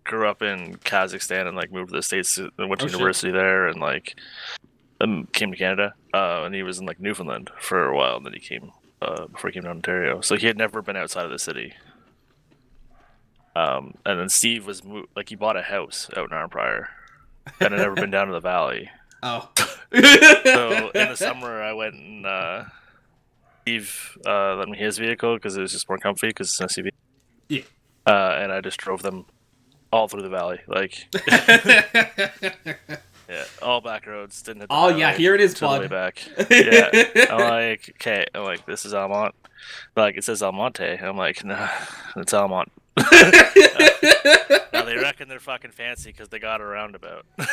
grew up in Kazakhstan and like moved to the States and went to university there, and like came to Canada. And he was in like Newfoundland for a while, and then he came before he came to Ontario. So he had never been outside of the city. And then Steve was he bought a house out in Arm Prior, and had never been down to the valley. Oh. So in the summer, I went and Steve lent me his vehicle because it was just more comfy because it's an SUV. Yeah. And I just drove them all through the valley, like yeah, all back roads. Didn't hit the Oh yeah, here it is, till the way bud. back. Yeah, I'm like, okay. I'm like, this is Almont. Like it says Almonte. I'm like, nah, it's Almont. Now they reckon they're fucking fancy because they got a roundabout. But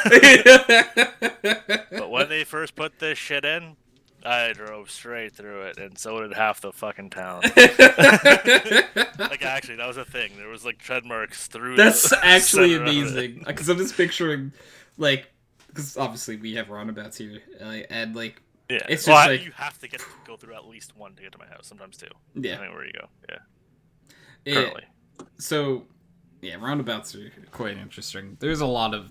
when they first put this shit in, I drove straight through it, and so did half the fucking town. Like actually, that was a thing. There was like tread marks through. That's the actually center of it. amazing. Because I'm just picturing, like, because obviously we have roundabouts here, and like, Yeah, it's just well, like you have to go through at least one to get to my house. Sometimes two. yeah, Depending where you go. Yeah. Currently. So yeah, roundabouts are quite interesting. There's a lot of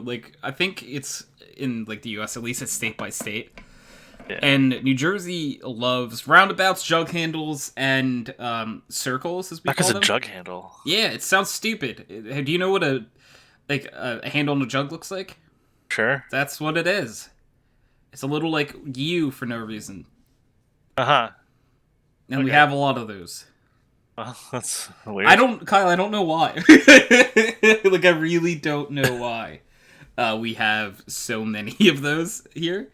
like I think it's in like the U.S. at least it's state by state. Yeah. And New Jersey loves roundabouts, jug handles, and circles, as we Because call them. a jug handle. Yeah, it sounds stupid. Do you know what a handle on a jug looks like? Sure. That's what it is. It's a little like U for no reason. Uh-huh. And we Okay. have a lot of those. Well, that's weird. Kyle, I don't know why. Like, I really don't know why we have so many of those here.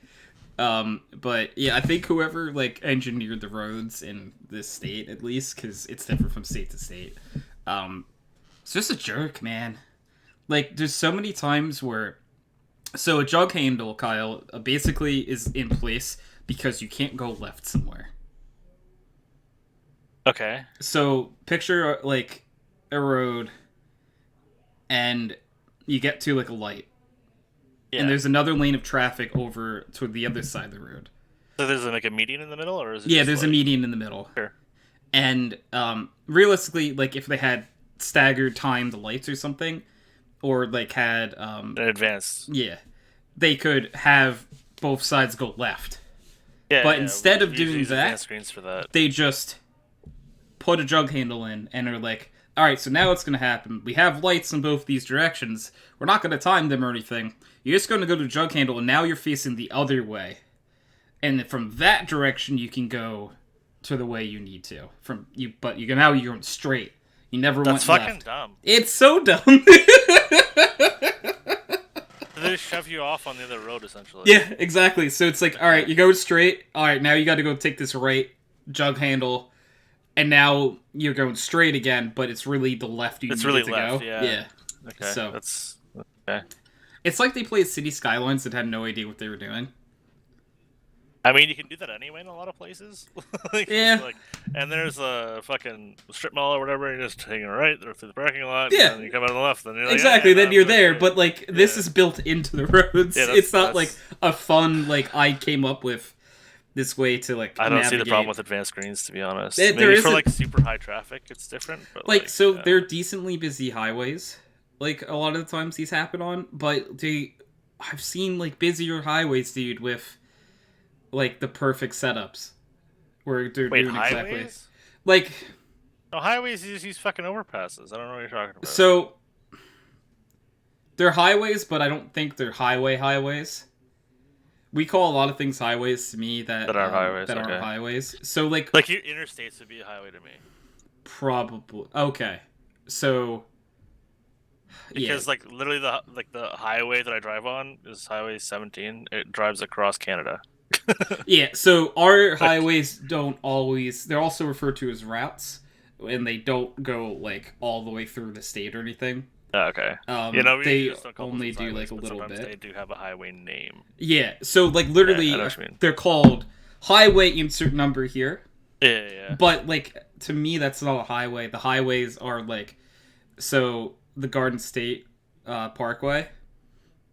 But yeah, I think whoever like engineered the roads in this state, at least, because it's different from state to state, it's just a jerk, man. Like, there's so many times where, so a jug handle, Kyle, basically is in place because you can't go left somewhere. Okay. So picture like a road, and you get to like a light. Yeah. And there's another lane of traffic over to the other side of the road. So there's like a median in the middle, or is it? Yeah, just, there's a like... median in the middle. Sure. And realistically, like if they had staggered timed lights or something, or like had in advance. yeah, they could have both sides go left. Yeah. But yeah, instead of we doing use that, advanced screens for that. they just put a jug handle in and are like, all right, so now what's going to happen? We have lights in both these directions. We're not going to time them or anything. You're just going to go to jug handle, and now you're facing the other way. And from that direction, you can go to the way you need to. But you're going straight. You never went left. That's fucking dumb. It's so dumb. They just shove you off on the other road, essentially. Yeah, exactly. So it's like, all right, you go straight. All right, now you got to go take this right jug handle. And now you're going straight again, but it's really the left you need to left, go. Yeah. Okay. So That's okay. It's like they played City Skylines that had no idea what they were doing. I mean, you can do that anyway in a lot of places. Like, Yeah. Like, and there's a fucking strip mall or whatever. You're just taking a right through the parking lot. Yeah. And then you come out on the left. Then you're like, Exactly. yeah, Then I'm you're good, there, yeah. but like this is built into the roads. Yeah, It's not that's- like a fun like I came up with this way to like. I don't see the navigate. problem with advanced screens, to be honest. There Maybe for isn't- like super high traffic, it's different. But Like so, yeah. they're decently busy highways. Like a lot of the times these happen on, but I've seen like busier highways, dude, with like the perfect setups where they're Wait, doing highways? exactly like. No, highways use fucking overpasses. I don't know what you're talking about. So they're highways, but I don't think they're highways. We call a lot of things highways to me that aren't highways, That aren't okay. highways. So like your interstates would be a highway to me. probably okay. So Because literally the highway that I drive on is Highway 17. It drives across Canada. Yeah, so our highways don't always... They're also referred to as routes, and they don't go, like, all the way through the state or anything. Okay. You know, we usually They just don't call only those do, highways, like, a but little sometimes bit. they do have a highway name. Yeah, so, like, Yeah, I literally, know what you mean. they're called highway insert number here. Yeah. But, like, to me, that's not a highway. The highways are, like... So, the Garden State Parkway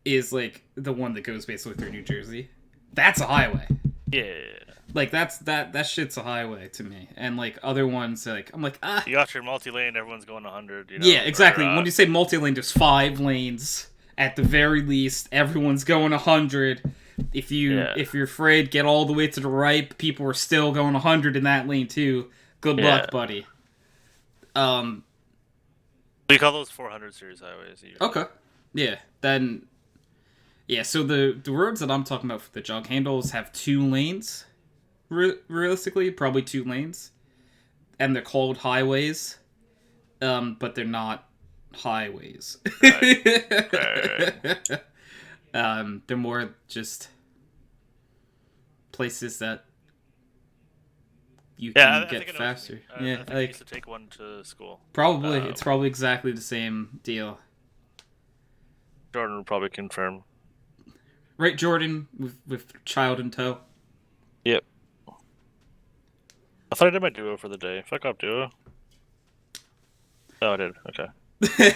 is, like, the one that goes basically through New Jersey. That's a highway. Yeah. Like, that shit's a highway to me. And, like, other ones, like, I'm like, ah. You got your multi-lane, everyone's going 100, you know? Yeah, exactly. Or, When you say multi-lane, there's 5 lanes. At the very least, everyone's going 100. If you're afraid, get all the way to the right. People are still going 100 in that lane, too. Good luck, buddy. We call those 400 series highways. Usually. Okay. Yeah. Then. Yeah. So the roads that I'm talking about for the jug handles have 2 lanes. Realistically, probably 2 lanes, and they're called highways. But they're not highways. Right. They're more just places that you can get faster. I think I used to take one to school. Probably. It's probably exactly the same deal. Jordan will probably confirm. Right, Jordan, with child in tow? Yep. I thought I did my duo for the day. Fuck off, duo. Oh, I did. Okay. Sorry,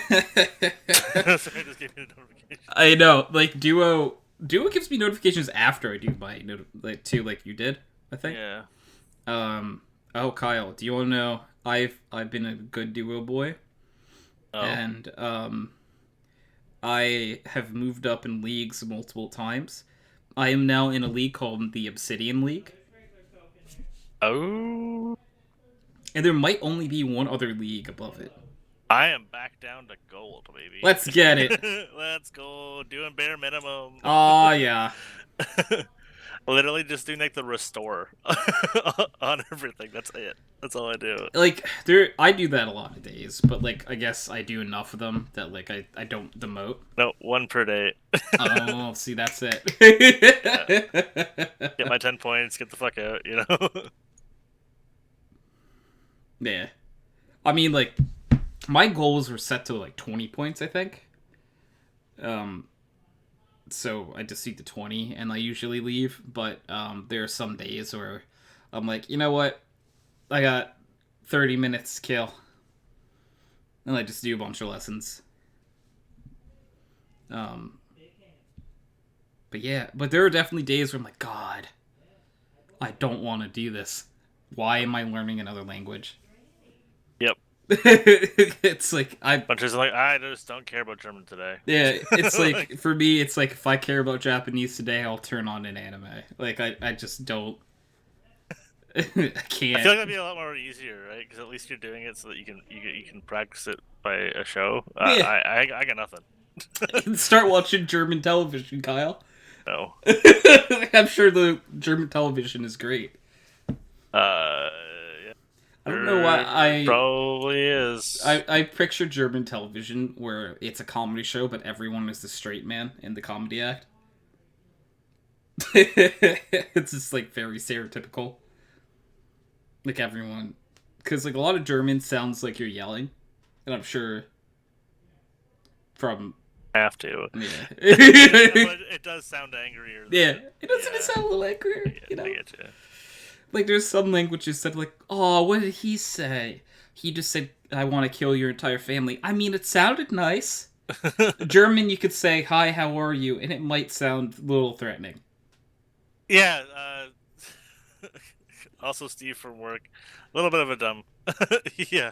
I just gave you the notification. I know. Like, Duo gives me notifications after I do my too, like you did, I think. Yeah. Oh, Kyle, do you want to know? I've been a good Duo boy. Oh. And, I have moved up in leagues multiple times. I am now in a league called the Obsidian League. Oh. And there might only be one other league above it. I am back down to gold, baby. Let's get it. Let's go. Doing bare minimum. Oh, yeah. Literally just doing like the restore on everything. That's it. That's all I do. Like, I do that a lot of days, but like, I guess I do enough of them that like I don't demote. No, 1 per day. Oh, see, that's it. Yeah. Get my 10 points, get the fuck out, you know? Yeah. I mean, like, my goals were set to like 20 points, I think. So I just seek to 20, and I usually leave, but there are some days where I'm like, you know what? I got 30 minutes to kill. And I just do a bunch of lessons. But yeah, but there are definitely days where I'm like, God, I don't want to do this. Why am I learning another language? Yep. It's like But just like, I just don't care about German today. Yeah, it's like for me, it's like if I care about Japanese today, I'll turn on an anime. Like I just don't. I can't. I feel like that'd be a lot more easier, right? Because at least you're doing it so that you can practice it by a show. Yeah. I got nothing. Start watching German television, Kyle. No. I'm sure the German television is great. Yeah. I don't know why I probably is. I picture German television where it's a comedy show, but everyone is the straight man in the comedy act. It's just like very stereotypical. Like everyone, because like a lot of German sounds like you're yelling, and I'm sure from have to. Yeah. But it does sound angrier. Yeah, it doesn't sound a little angrier. You know. I get you. Like, there's some languages that, like, oh, what did he say? He just said, I want to kill your entire family. I mean, it sounded nice. German, you could say, hi, how are you? And it might sound a little threatening. Yeah, also Steve from work. A little bit of a dumb. Yeah.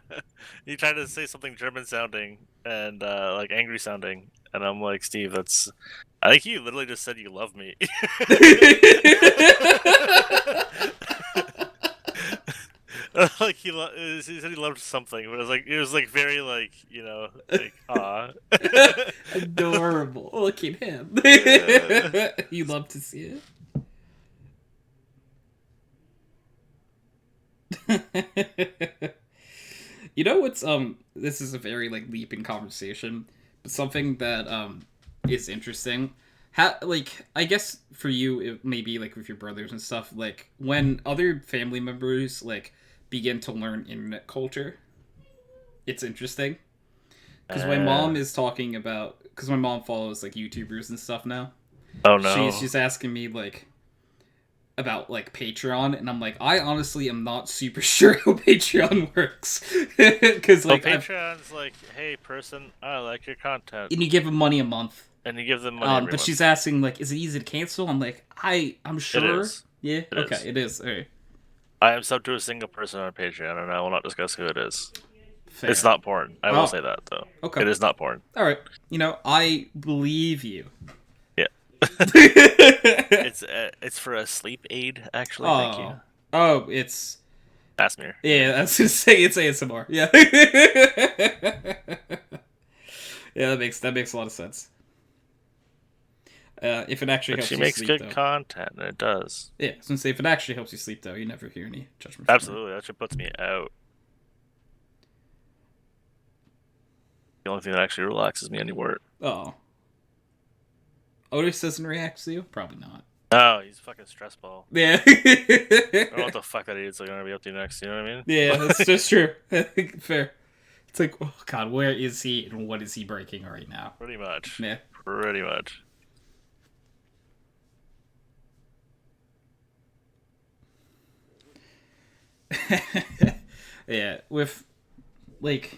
He tried to say something German sounding and, like, angry sounding. And I'm like, Steve, that's... I think you literally just said you love me. Like he said he loved something, but it was like very like, you know, like aw. Adorable. Look at him. You love to see it. You know what's this is a very like leap in conversation, but something that is interesting. how, like, I guess for you, it maybe, like, with your brothers and stuff, like, when other family members, like, begin to learn internet culture, it's interesting. Because my mom is talking about, because my mom follows, like, YouTubers and stuff now. Oh no. She's asking me, like, about, like, Patreon, and I'm like, I honestly am not super sure how Patreon works. Because, like, Patreon's like, hey, person, I like your content. and you give them money a month. And you give them money every but month. she's asking, like, is it easy to cancel? I'm like, I'm sure. It is. Yeah? It Okay, is. it is. All right. I am sub to a single person on Patreon, and I will not discuss who it is. Fair. It's not porn. I will say that, though. Okay. It is not porn. All right. You know, I believe you. Yeah. It's for a sleep aid, actually. Thank you. Oh, it's... Asmir. Yeah, I was going to say it's ASMR. Yeah. Yeah, that makes a lot of sense. If it actually helps you sleep, she makes good content, and it does. Yeah, I was going to say, if it actually helps you sleep, though, you never hear any judgment. Absolutely, that shit puts me out. The only thing that actually relaxes me anymore. Oh. Otis doesn't react to you? Probably not. No, he's a fucking stress ball. Yeah. I don't know what the fuck that idiot's gonna be up to next, you know what I mean? Yeah, that's just true. Fair. It's like, oh god, where is he and what is he breaking right now? Pretty much. Yeah. Pretty much. Yeah, with, like,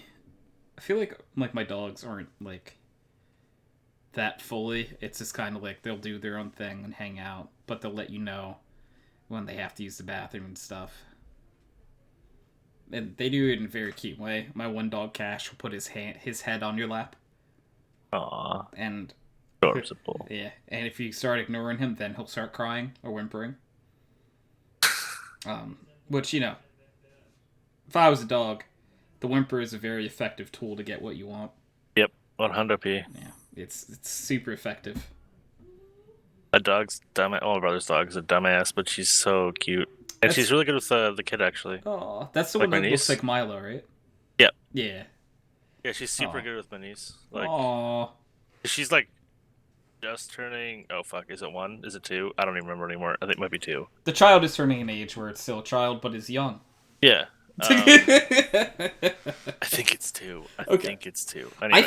I feel like my dogs aren't, like, that fully. It's just kind of like they'll do their own thing and hang out, but they'll let you know when they have to use the bathroom and stuff. And they do it in a very cute way. My one dog, Cash, will put his head on your lap. Aww. And... adorable. Yeah, and if you start ignoring him, then he'll start crying or whimpering. Which, you know, if I was a dog, the whimper is a very effective tool to get what you want. Yep, 100p. Yeah, it's super effective. A dog's dumb. Oh, my brother's dog's a dumbass, but she's so cute, and she's really good with the kid actually. Oh, that's the Like one my that looks niece? like Milo, right? Yep. Yeah. Yeah, she's super Aw. good with my niece. Like, Aww. she's like just turning. Oh fuck, is it 1? Is it 2? I don't even remember anymore. I think it might be 2. The child is turning an age where it's still a child, but is young. Yeah. I think it's 2. I think it's 2. Anyway, I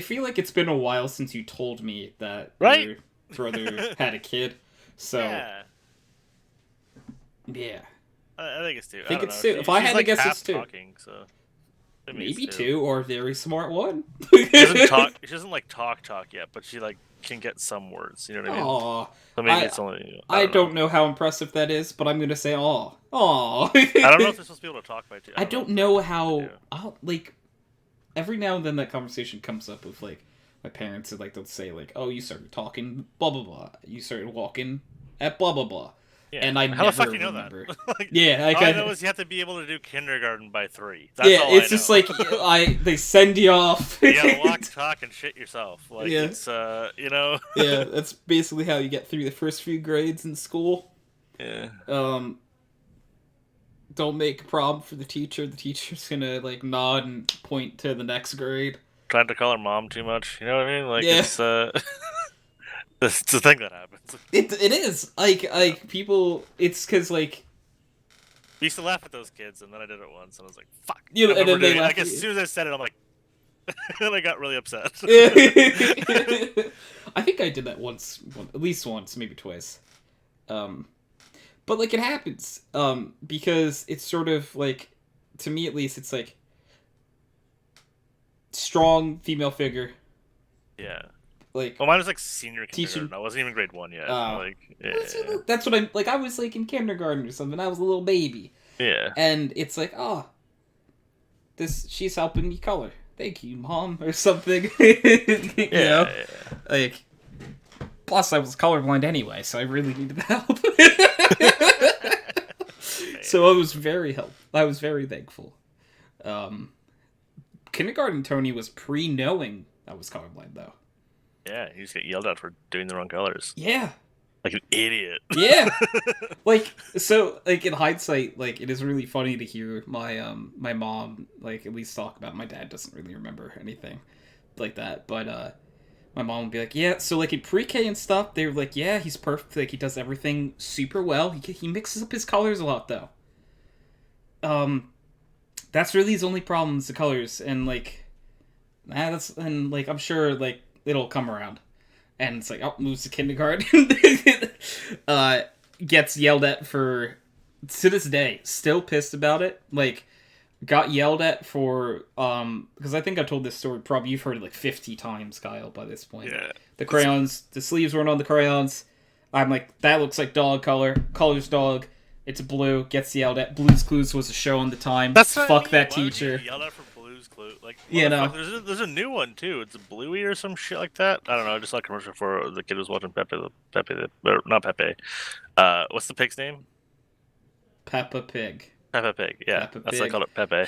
feel like it's been a while since you told me that Right? your brother had a kid. So yeah. I think it's 2. I think don't it's know. 2. If I had to like guess, half it's 2. Talking, so Maybe it's 2 or a very smart one. She doesn't talk. She doesn't like talk yet, but she like can get some words. You know what I mean? Aw. So maybe it's only. I don't know how impressive that is, but I'm gonna say aw. Aw. I don't know if they're supposed to be able to talk by 2. I don't know how. Like, every now and then that conversation comes up with, like, my parents, and, like, they'll say, like, oh, you started talking, blah, blah, blah. You started walking at blah, blah, blah. Yeah. And I How never the fuck do you know remember. that? Like, Yeah, all I know is you have to be able to do kindergarten by 3. That's yeah, all it's I just know. like they send you off. You gotta walk, talk, and shit yourself. Like Yeah. it's you know. Yeah, that's basically how you get through the first few grades in school. Yeah. Don't make a problem for the teacher. The teacher's gonna, like, nod and point to the next grade. Trying to call her mom too much. You know what I mean? Like Yeah. it's it's the thing that happens. It is like people. It's because, like, We used to laugh at those kids, and then I did it once, and I was like, "Fuck!" You know, I and then remember they doing it. laugh Like at as you. soon as I said it, I'm like, and I got really upset. I think I did that once, at least once, maybe twice. But, like, it happens. Because it's sort of like, to me at least, it's like strong female figure. Yeah. Like, Well, mine was like senior Teaching- kindergarten. I wasn't even grade 1 yet. Oh. Like, yeah. that's what I was, like, in kindergarten or something. I was a little baby. Yeah. And it's like, oh, she's helping me color. Thank you, Mom, or something. You know? Yeah. Like, plus I was colorblind anyway, so I really needed the help. So I was very thankful. Kindergarten Tony was pre-knowing I was colorblind, though. Yeah, you just get yelled at for doing the wrong colors. Yeah. Like an idiot. Yeah. Like, so, like, in hindsight, like, it is really funny to hear my my mom, like, at least talk about it. My dad doesn't really remember anything like that, but My mom would be like, yeah, so, like, in pre-K and stuff, they were like, yeah, he's perfect, like, he does everything super well. He mixes up his colors a lot, though. That's really his only problem, is the colors, and, like, I'm sure, like, it'll come around. And it's like, oh, moves to kindergarten. Gets yelled at for, to this day, still pissed about it. Like, got yelled at for, because I think I told this story, probably you've heard it like 50 times, Kyle, by this point. Yeah. The crayons, the sleeves weren't on the crayons. I'm like, that looks like dog color. Color's dog. It's blue. Gets yelled at. Blue's Clues was a show on the time. That's what Fuck I mean. that Why would teacher. you yell at for Blue's Clues? Like, You know. there's a new one too. It's a Bluey or some shit like that. I don't know. I just saw a commercial for the kid who was watching or not Pepe. What's the pig's name? Peppa Pig. Peppa Pig. Yeah, Peppa that's why I Pig. called it Pepe.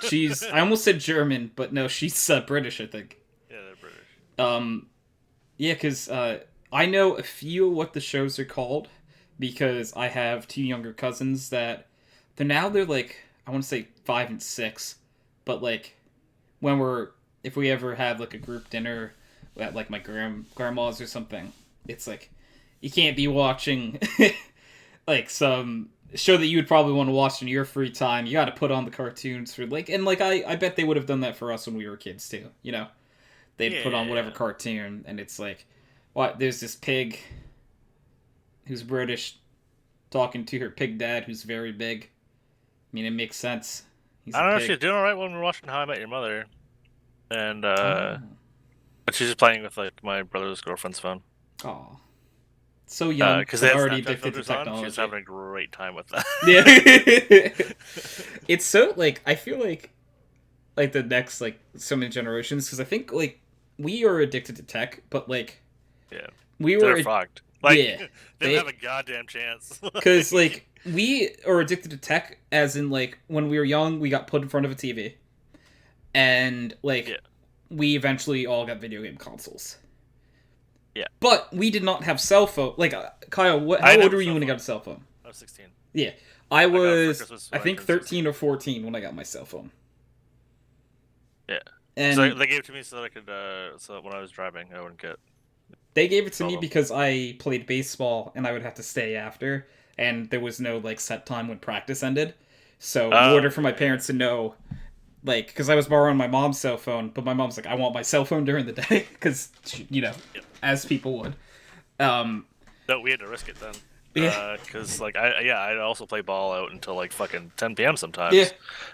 She's. I almost said German, but no, she's British, I think. Yeah, they're British. Yeah, because I know a few of what the shows are called because I have two younger cousins that they're like, I want to say 5 and 6, but like if we ever have like a group dinner at like my grandma's or something, it's like you can't be watching like some show that you would probably want to watch in your free time. You got to put on the cartoons for like, and like I bet they would have done that for us when we were kids too, you know. They'd put on whatever cartoon, and it's like, what? There's this pig who's British talking to her pig dad who's very big. I mean, it makes sense. I don't know if she's doing alright when we're watching How I Met Your Mother. And, but she's just playing with, like, my brother's girlfriend's phone. Oh. So young, because they're they already addicted to technology. She's having a great time with that. Yeah. It's so, like, I feel like the next, like, so many generations, because I think, like, we are addicted to tech, but, like, they're fucked. Like, yeah, they don't have a goddamn chance. Because, like, we are addicted to tech, as in, like, when we were young, we got put in front of a TV. And, like, we eventually all got video game consoles. Yeah. But we did not have cell phone. Like, Kyle, how old were you when you got a cell phone? I was 16. Yeah. I think 13 or 14 when I got my cell phone. Yeah. And so they gave it to me so that I could, so that when I was driving, I wouldn't get... They gave it to me because I played baseball and I would have to stay after, and there was no, like, set time when practice ended. So in order for my parents to know, like, because I was borrowing my mom's cell phone, but my mom's like, I want my cell phone during the day, because, you know, as people would. No, we had to risk it then. Yeah. Because, like, I'd also play ball out until, like, fucking 10 p.m. sometimes. Yeah.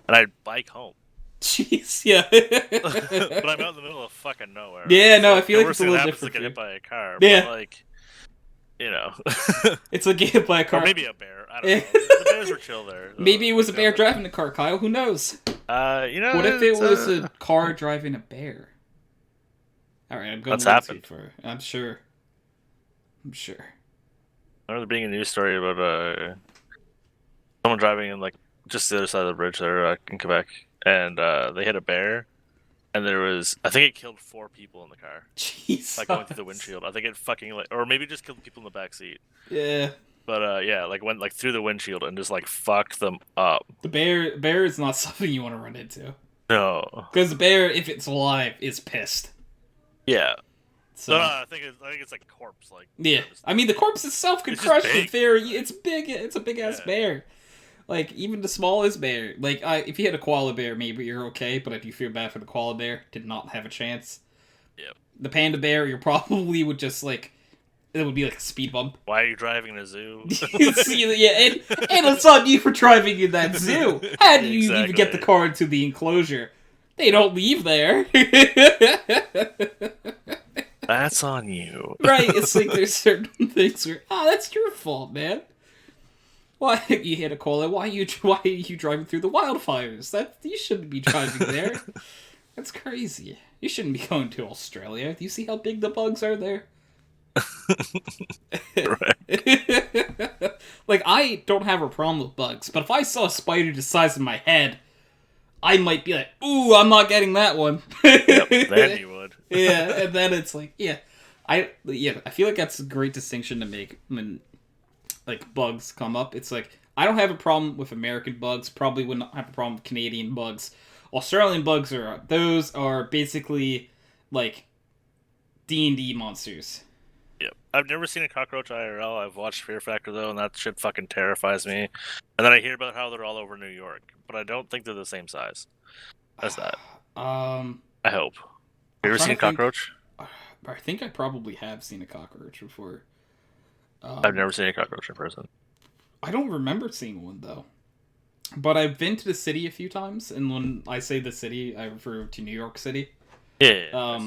And I'd bike home. Jeez, yeah. But I'm out in the middle of fucking nowhere. Yeah, no, so I feel like it's a little different. different. To get hit by a car. Yeah. But, like, you know. It's like get hit by a car. Or maybe a bear. I don't know. The bears were chill there. Maybe it was a bear driving the car, Kyle. Who knows? You know. What if it was a car driving a bear? Alright, I'm going That's to for I'm sure. I remember there being a news story about someone driving in, like, just the other side of the bridge there in Quebec, and they hit a bear, and there was, I think it killed 4 people in the car. Jesus. Like, going through the windshield. I think it fucking, like, or maybe just killed the people in the back seat. Yeah. But, yeah, like, went, like, through the windshield and just, like, fucked them up. The bear is not something you want to run into. No. Because the bear, if it's alive, is pissed. Yeah. So, No, I think it's like a corpse. Like, yeah. I mean, the corpse itself could crush the bear. It's big. It's a big-ass bear. Like, even the smallest bear. Like, if you had a koala bear, maybe you're okay, but I do feel bad for the koala bear. Did not have a chance. Yep. The panda bear, you probably would just, like, it would be like a speed bump. Why are you driving in a zoo? Yeah, and it's on you for driving in that zoo. How do you even get the car into the enclosure? They don't leave there. That's on you. Right, it's like there's certain things where, that's your fault, man. Why you hit a koala? Why are you driving through the wildfires? You shouldn't be driving there. That's crazy. You shouldn't be going to Australia. Do you see how big the bugs are there? Like, I don't have a problem with bugs, but if I saw a spider the size of my head, I might be like, ooh, I'm not getting that one. Yep, then you would. Yeah, and then it's like, I feel like that's a great distinction to make when, like, bugs come up. It's like, I don't have a problem with American bugs, probably would not have a problem with Canadian bugs. Australian bugs those are basically, like, D&D monsters. Yep. I've never seen a cockroach IRL. I've watched Fear Factor though, and that shit fucking terrifies me. And then I hear about how they're all over New York, but I don't think they're the same size as that. I hope. You ever seen a cockroach? I think I probably have seen a cockroach before. I've never seen a cockroach in person. I don't remember seeing one though. But I've been to the city a few times, and when I say the city, I refer to New York City. Yeah.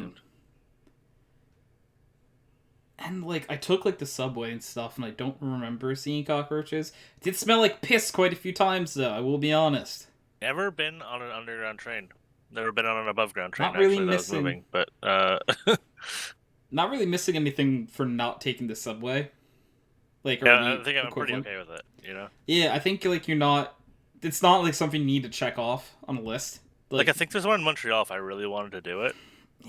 And like I took like the subway and stuff, and I don't remember seeing cockroaches. It did smell like piss quite a few times though, I will be honest. Never been on an underground train. Never been on an above ground train. Not really actually, missing, that was moving, but not really missing anything for not taking the subway. Like, yeah, I think I'm pretty okay with it. You know. Yeah, I think like you're not. It's not like something you need to check off on a list. Like I think there's one in Montreal if I really wanted to do it,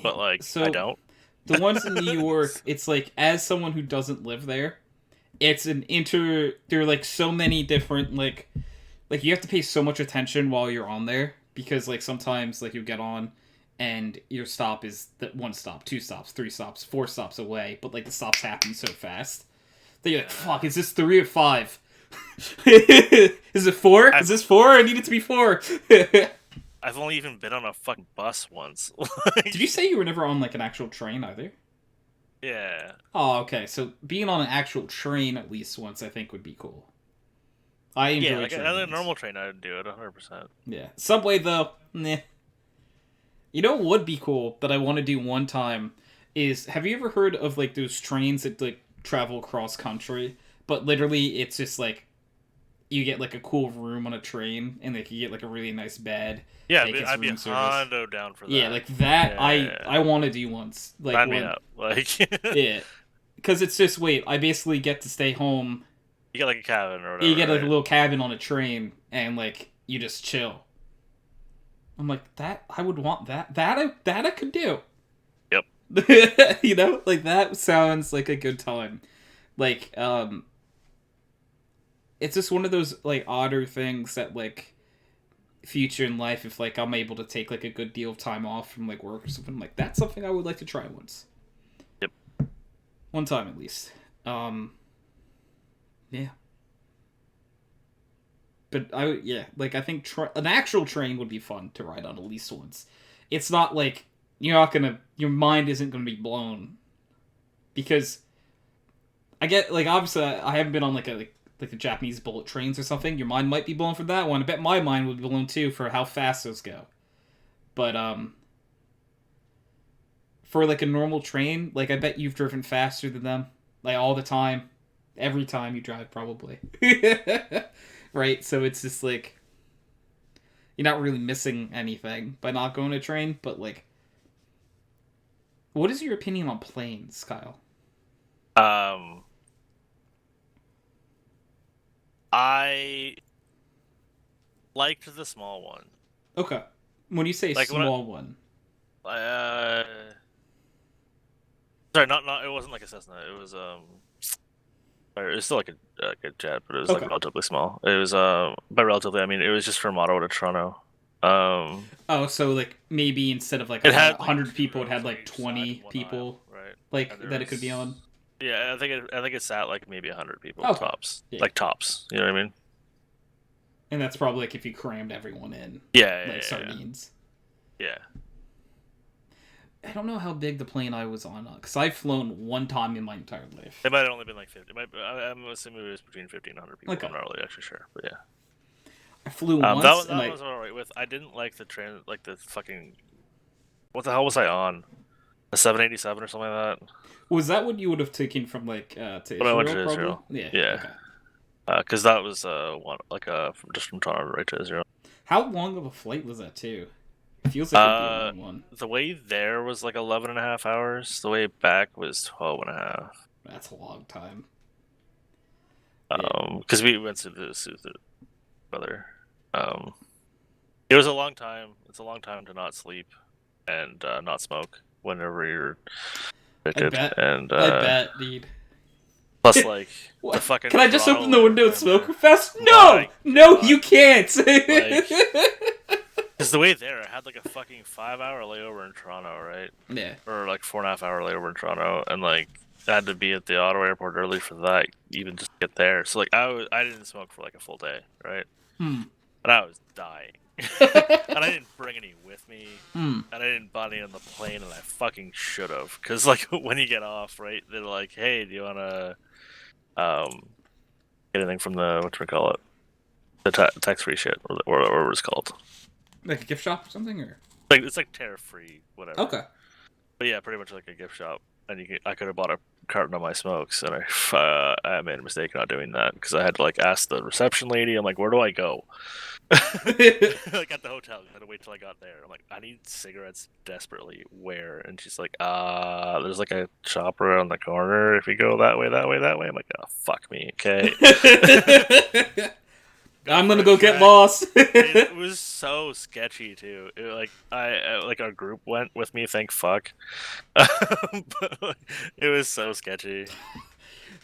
but like so, I don't. The ones in New York, it's like, as someone who doesn't live there, it's there are like so many different like you have to pay so much attention while you're on there, because like sometimes like you get on and your stop is that 1 stop, 2 stops, 3 stops, 4 stops away, but like the stops happen so fast that you're like, fuck, is this 3 or 5? Is it 4? Is this 4? I need it to be 4. I've only even been on a fucking bus once. Did you say you were never on like an actual train either? Yeah. Oh, okay. So being on an actual train at least once, I think, would be cool. I enjoy like trains. a normal train, I'd do it 100%. Yeah. Subway though, nah. You know what would be cool that I want to do one time is, have you ever heard of like those trains that like travel across country, but literally it's just like you get like a cool room on a train, and like you get like a really nice bed. Yeah, I'd be hondo down for that. Yeah, like that. Yeah. I want to do once. Like sign me up. Like yeah, because it's just I basically get to stay home. You get like a cabin or whatever. You get like a little cabin on a train, and like you just chill. I'm like, that I would want that. That I could do. Yep. You know, like that sounds like a good time. Like it's just one of those like odder things that like future in life, if like I'm able to take like a good deal of time off from like work or something, I'm like, that's something I would like to try once. Yep. One time at least. Yeah. But I think an actual train would be fun to ride on at least once. It's not like your mind isn't gonna be blown, because I get like, obviously I haven't been on like the Japanese bullet trains or something. Your mind might be blown for that one. I bet my mind would be blown too for how fast those go. But for like a normal train, like I bet you've driven faster than them, like all the time, every time you drive probably. Right? So it's just like you're not really missing anything by not going to train. But like, what is your opinion on planes, Kyle? I liked the small one. Okay. When you say like small one, sorry, not it wasn't like a Cessna. It was it was still like a jet, but it was like relatively small. It was by relatively I mean it was just from Ottawa to Toronto. Oh, so like maybe instead of like 100 people, it had like 20 people, right? Like that it could be on. Yeah, I think it sat like maybe 100 people tops, like tops. You know what I mean? And that's probably like if you crammed everyone in. Yeah, sardines. Yeah. I don't know how big the plane I was on, because I've flown one time in my entire life. It might have only been like 50. I'm assuming it was between 50 and 100 people. Okay. I'm not really actually sure, but yeah. I flew once. That was alright with. I didn't like the train, like the fucking. What the hell was I on? A 787 or something like that. Was that what you would have taken from like to Israel? When I went to Israel. Yeah. Yeah. Because that was just from Toronto right to Israel. How long of a flight was that too? It feels like it'd be a long one. The way there was like 11 and a half hours. The way back was 12 and a half. That's a long time. Because we went to the brother. It was a long time. It's a long time to not sleep and not smoke whenever you're addicted. I bet, dude. Plus, like, the fucking. Can I just open the window and smoke fast? No! No, you can't! Because the way there, I had like a fucking 5-hour layover in Toronto, right? Yeah. Or like 4.5-hour layover in Toronto, and like I had to be at the Ottawa airport early for that, even just to get there. So like I didn't smoke for like a full day, right? Hmm. And I was dying, and I didn't bring any with me, Hmm. and I didn't buy any on the plane, and I fucking should have. Because like when you get off, right, they're like, "Hey, do you wanna get anything from the whatchamacallit? The tax-free shit, or whatever it's called." Like a gift shop or something, or Like it's like tariff-free, whatever. okay. But yeah, pretty much like a gift shop, and I could have bought a carton of my smokes, and I made a mistake not doing that because I had to like ask the reception lady. I'm like, where do I go? Like at the hotel, I had to wait till I got there. I'm like, I need cigarettes desperately. Where? And she's like, there's like a shop around the corner. If you go that way, that way, that way. I'm like, oh fuck me, okay. I'm gonna go get lost. It was so sketchy too. Like our group went with me. Thank fuck. But like, it was so sketchy.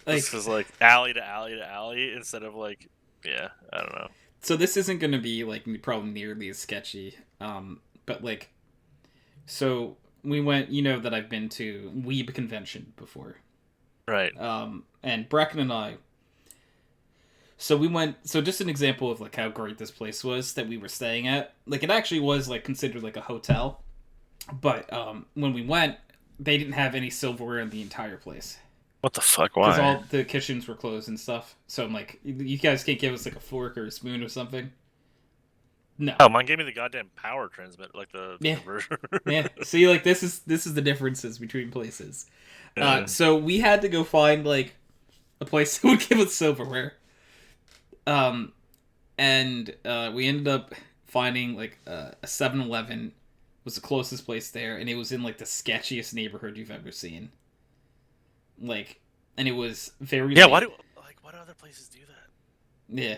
This was like alley to alley to alley instead of like, yeah, I don't know. So this isn't gonna be like probably nearly as sketchy. But like, so we went. You know that I've been to Weeb convention before. Right. And Bracken and I. So we went. So just an example of like how great this place was that we were staying at. Like it actually was like considered like a hotel, but when we went, they didn't have any silverware in the entire place What the fuck? because Why? all the kitchens were closed and stuff. So I'm like, you guys can't give us like a fork or a spoon or something. No. Oh, mine gave me the goddamn power transmit, like the Yeah. converter. Yeah. See, like this is the differences between places. Yeah. So we had to go find like a place that would give us silverware. And we ended up finding like a 7-Eleven was the closest place there, and it was in like the sketchiest neighborhood you've ever seen. Like, and it was very Yeah. late. What other places do that? Yeah,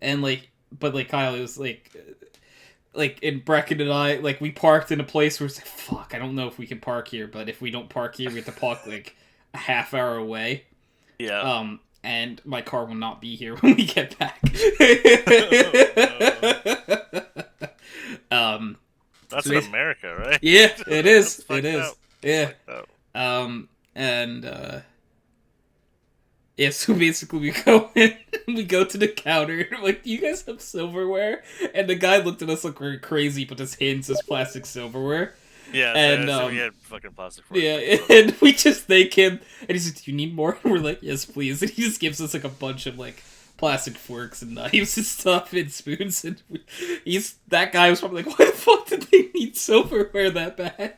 and like, but like Kyle, it was like in Bracken and I, like we parked in a place where it's like, fuck, I don't know if we can park here, but if we don't park here, we have to park like a half hour away. Yeah. And my car will not be here when we get back. That's so in America, right? Yeah, it is. That's It is. fucked up. Yeah. That's fucked up. And yeah, so basically we go in, we go to the counter, and I'm like, do you guys have silverware? And the guy looked at us like we're crazy, but his hands as plastic silverware. Yeah, And, so we had fucking plastic forks. Yeah, and we just thank him, and he's like, do you need more? And we're like, yes, please. And he just gives us like a bunch of like plastic forks and knives and stuff and spoons, and that guy was probably like, why the fuck did they need silverware that bad?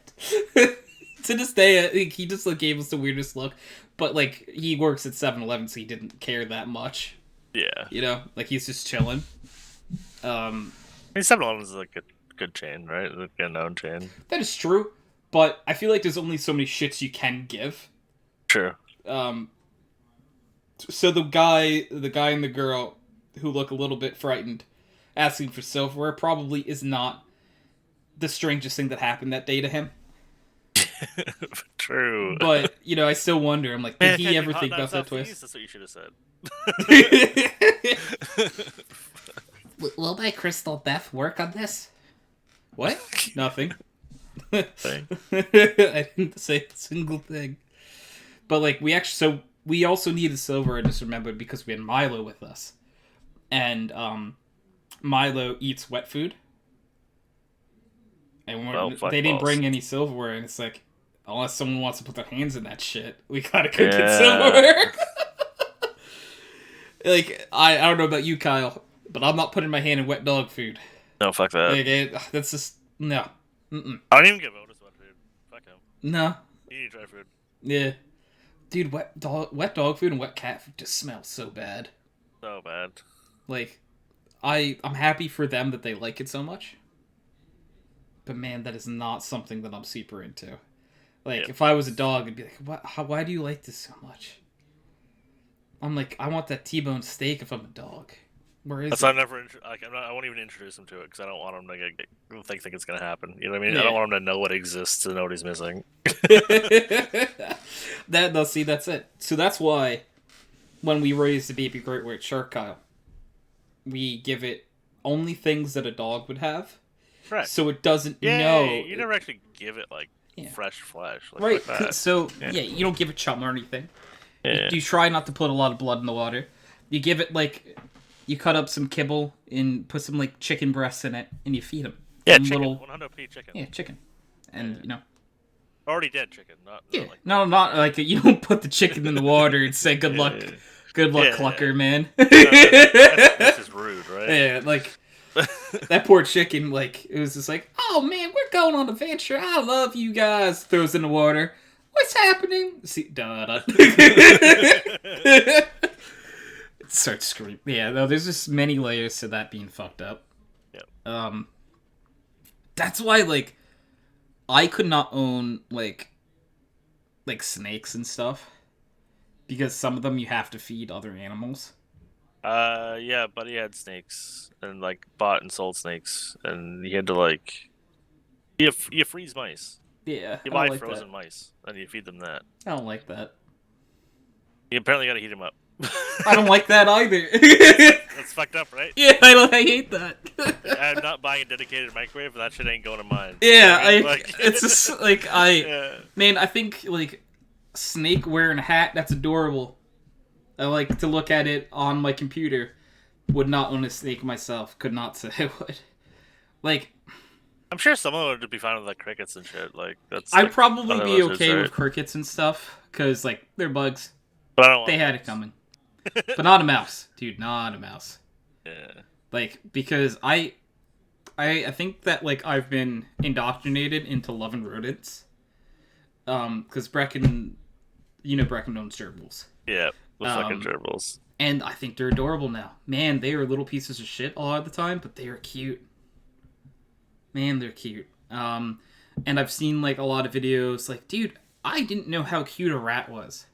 To this day, he just like gave us the weirdest look, but like he works at 7-Eleven, so he didn't care that much. Yeah. You know, like he's just chilling. I mean, 7-Eleven is like a good chain, right? Like a known chain. That is true, but I feel like there's only so many shits you can give. True. So the guy and the girl who look a little bit frightened, asking for silverware, probably is not the strangest thing that happened that day to him. True. But, you know, I still wonder. I'm like, did he ever think about that twist? That's what you should have said. Will my crystal meth work on this? What? Nothing. Thing. I didn't say a single thing. But, like, we also needed silver, I just remembered, because we had Milo with us. And, Milo eats wet food. And they didn't bring any silverware, and it's like, unless someone wants to put their hands in that shit, we gotta go get silverware. Like, I don't know about you, Kyle, but I'm not putting my hand in wet dog food. No, fuck that. Like, that's just, no. Mm-mm. I don't even give Otis wet food. Fuck him. No. He eats dry food. Yeah. Dude, wet dog food and wet cat food just smell so bad. So bad. Like, I'm happy for them that they like it so much. But man, that is not something that I'm super into. Like, if I was a dog, I'd be like, why do you like this so much? I'm like, I want that T-bone steak if I'm a dog. Where is it? I won't even introduce him to it because I don't want him to think it's gonna happen. You know what I mean? Yeah. I don't want him to know what exists and know what he's missing. See, that's it. So that's why when we raise the baby great white shark, Kyle, we give it only things that a dog would have, Right. so it doesn't Yeah, know. you never actually give it like Yeah. fresh flesh. Like, Right. fuck that. So Yeah. yeah, you don't give it chum or anything. Yeah. You try not to put a lot of blood in the water. You give it like, you cut up some kibble and put some like chicken breasts in it, and you feed them. Yeah, Some chicken. little 100p chicken. yeah chicken, and you know. Already dead chicken. Not like No, not like you don't put the chicken in the water and say good luck, good luck, Yeah, clucker, man. that's just rude, right? Yeah, like that poor chicken, like it was just like, oh man, we're going on an adventure. I love you guys. Throws in the water. What's happening? See, da. It starts screaming. Yeah, no, there's just many layers to that being fucked up. Yeah. That's why like I could not own like snakes and stuff because some of them you have to feed other animals. Yeah, buddy had snakes and like bought and sold snakes, and he had to like you freeze mice. Yeah, You I buy don't like frozen that. mice and you feed them that. I don't like that. You apparently gotta heat them up. I don't like that either. That's fucked up, right? Yeah, I hate that. I'm not buying a dedicated microwave, but that shit ain't going to mine. Yeah, You know what I mean? it's just like Yeah. man, I think like snake wearing a hat, that's adorable. I like to look at it on my computer. Would not own a snake myself. Could not say I would. Like, I'm sure someone would be fine with like crickets and shit. Like that's. I'd like, probably one of be those okay shits, with crickets and stuff because like they're bugs. but I don't. They Want had it bugs. coming, but not a mouse, dude. Not a mouse. Yeah. Like because I think that like I've been indoctrinated into loving rodents. Because Brecken, Brecken owns gerbils. Yeah. The fucking gerbils. And I think they're adorable now. Man, they are little pieces of shit a lot of the time, but they are cute. Man, they're cute. And I've seen like a lot of videos like, dude, I didn't know how cute a rat was.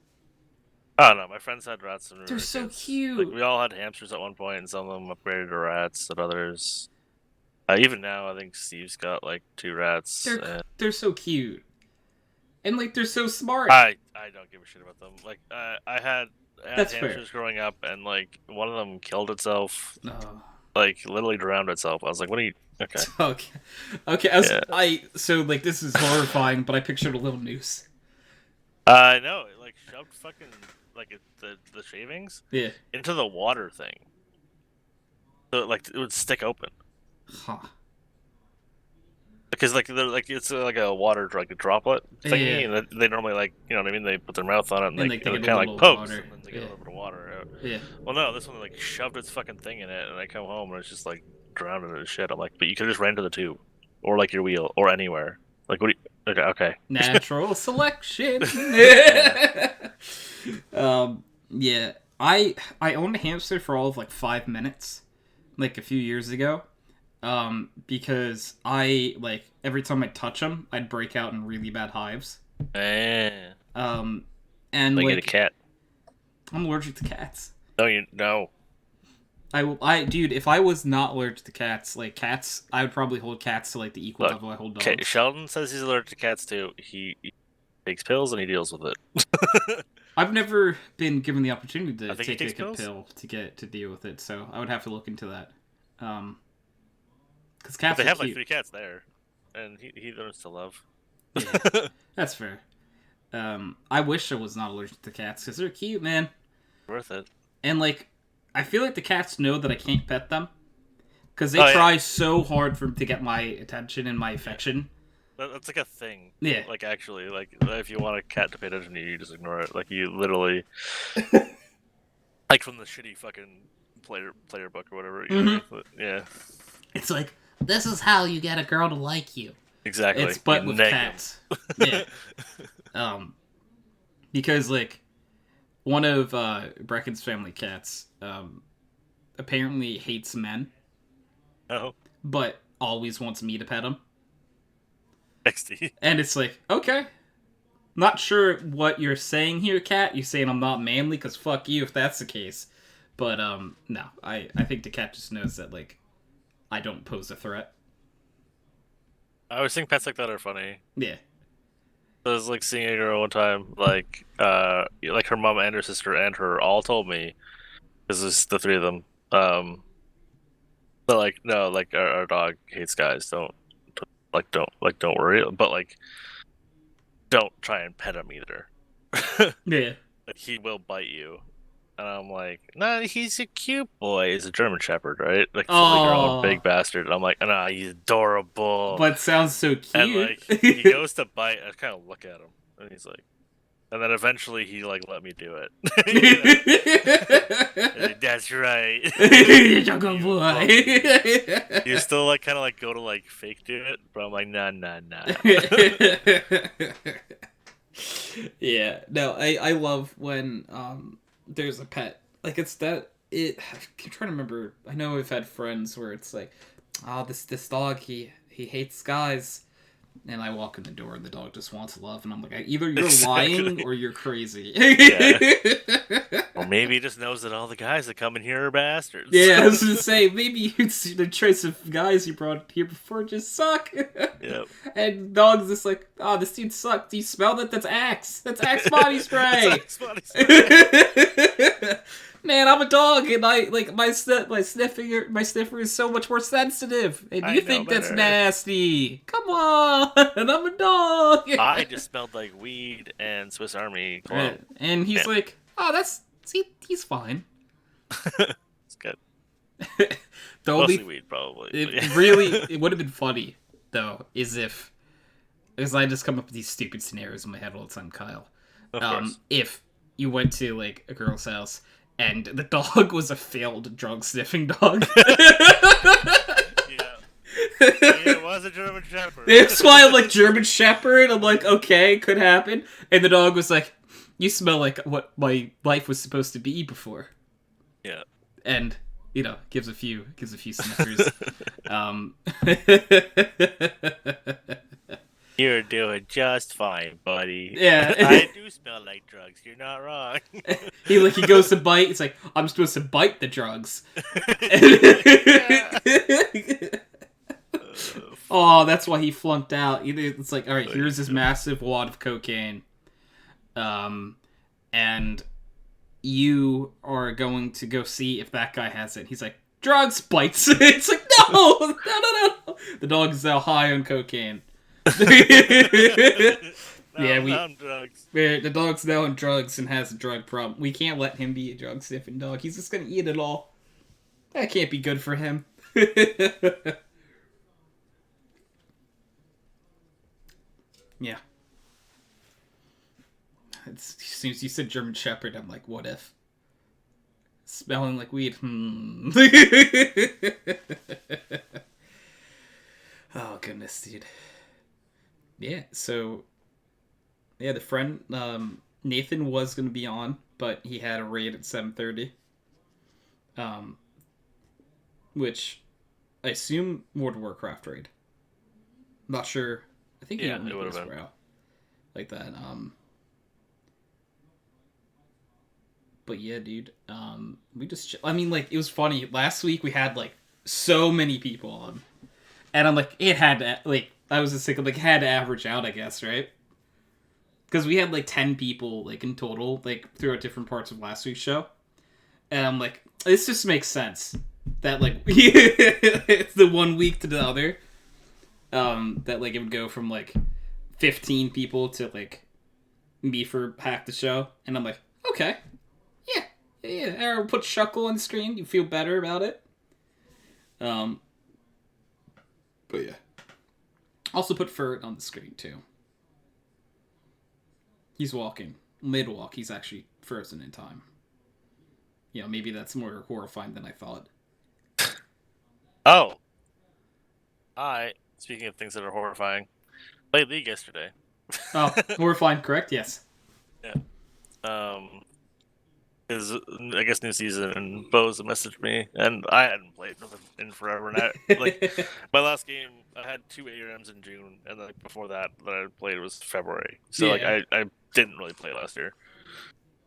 Oh no, my friends had rats and They're so kids. cute. Like, we all had hamsters at one point, and some of them upgraded to rats, and others. Even now, I think Steve's got like 2 rats. They're so cute. And like they're so smart. I don't give a shit about them. Like I had That's hamsters fair. growing up, and like one of them killed itself. Oh. Like literally drowned itself. I was like, "What are you?" Okay. Okay. So like this is horrifying, but I pictured a little noose. I know. It like shoved fucking like the shavings Yeah. into the water thing. So like it would stick open. Huh. Because like they're like it's like a water like a droplet thingy, Yeah. and they normally like you know what I mean. They put their mouth on it and, And they they get kind a of little like pokes, water. and then they get a little bit of water out. Yeah. Well, no, this one like shoved its fucking thing in it, and I come home and it's just like drowned in it as shit. I'm like, but you could just ran to the tube, or like your wheel, or anywhere. Like what? Do you... Okay. Natural selection. Yeah. I owned a hamster for all of like 5 minutes, like a few years ago. Because I like every time I touch them, I'd break out in really bad hives. And And like like get a cat. I'm allergic to cats. No. Dude, if I was not allergic to cats, like cats, I would probably hold cats to like the equal level I hold dogs. Okay, Sheldon says he's allergic to cats too. He takes pills and he deals with it. I've never been given the opportunity to I think he take takes like, a pills. pill to deal with it, so I would have to look into that. Because But cats they are have cute. like 3 cats there, and he learns to love. Yeah, that's fair. I wish I was not allergic to cats because they're cute, man. Worth it. And like, I feel like the cats know that I can't pet them because they Oh, yeah. try so hard to get my attention and my affection. That's like a thing. Yeah. Like actually, like if you want a cat to pay attention to you, you just ignore it. Like you literally, like from the shitty fucking player book or whatever. You know? Yeah. It's like, this is how you get a girl to like you. Exactly. It's but You with neg 'em. cats. Yeah. Because like one of Brecken's family cats apparently hates men, Oh, but always wants me to pet him. XD. And it's like, okay. Not sure what you're saying here, cat. You're saying I'm not manly, because fuck you if that's the case. But, no. I think the cat just knows that, like, I don't pose a threat. I always think pets like that are funny. Yeah. I was like seeing a girl one time, like her mom and her sister and her all told me, this is the 3 of them. But like no, like our dog hates guys. Don't don't worry, but like don't try and pet him either. Yeah. Like he will bite you. And I'm like, nah, he's a cute boy. He's a German Shepherd, right? Like fully grown, Oh, big bastard. And I'm like, nah, he's adorable. but sounds so And cute. like he goes to bite, I kind of look at him, and he's like, and then eventually he like let me do it. Like, that's right. You're a good You boy. You still like kind of like go to like fake do it, but I'm like, nah. Yeah, no, I love when there's a pet. Like it's that it I'm trying to remember. I know we've had friends where it's like, oh, this dog, he hates guys. And I walk in the door and the dog just wants love, and I'm like, either you're lying or you're crazy. Or maybe he just knows that all the guys that come in here are bastards. Yeah, I was gonna say, maybe the choice of guys you brought here before just suck. Yep. And dog's just like, oh, this dude sucks. Do you smell that? That's Axe. That's Axe body spray. Axe body spray. Man, I'm a dog, and I like my sniffer is so much more sensitive. And you think that's nasty? Come on, I'm a dog. I just smelled like weed and Swiss Army cologne. Right. And he's like, oh, he's fine. It's good. Mostly weed, probably. It would have been funny though, because I just come up with these stupid scenarios in my head all the time, Kyle. Of course. If you went to like a girl's house and the dog was a failed drug sniffing dog. It was a German Shepherd. That's why I'm like, German Shepherd. I'm like, okay, could happen. And the dog was like, you smell like what my life was supposed to be before. Yeah. And gives a few sniffers. You're doing just fine, buddy. Yeah. I do smell like drugs. You're not wrong. He goes to bite. It's like, I'm supposed to bite the drugs. Oh, that's why he flunked out. It's like, all right, here's this massive wad of cocaine. And you are going to go see if that guy has it. He's like, drugs, bites. It's like, no. The dog is now high on cocaine. Drugs. The dog's now on drugs and has a drug problem. We can't let him be a drug sniffing dog. He's just gonna eat it all. That can't be good for him. Yeah. As soon as you said German Shepherd, I'm like, what if? Smelling like weed. Oh, goodness, dude. Yeah, so... Yeah, the friend, Nathan was going to be on, but he had a raid at 7:30. Which, I assume World of Warcraft raid. I'm not sure. I think it would have been. Like that. But yeah, dude. We just... I mean, like, it was funny. Last week we had, like, so many people on. And I'm like, it had to... Like, I was just thinking, like, it had to average out, I guess, right? Because we had, like, 10 people, like, in total, like, throughout different parts of last week's show. And I'm like, this just makes sense. That, like, it's the one week to the other. That, like, it would go from, like, 15 people to, like, me for Hack the Show. And I'm like, okay. Yeah. Or put Shuckle on the screen. You feel better about it. But yeah. Also put Furt on the screen, too. He's walking. Mid-walk, he's actually frozen in time. Maybe that's more horrifying than I thought. Oh. Speaking of things that are horrifying, played League yesterday. Oh, horrifying, correct? Yes. Yeah. Because I guess new season, and Bo's messaged me, and I hadn't played in forever. And like my last game, I had 2 ARMs in June, and like before that I played was February. So like I didn't really play last year.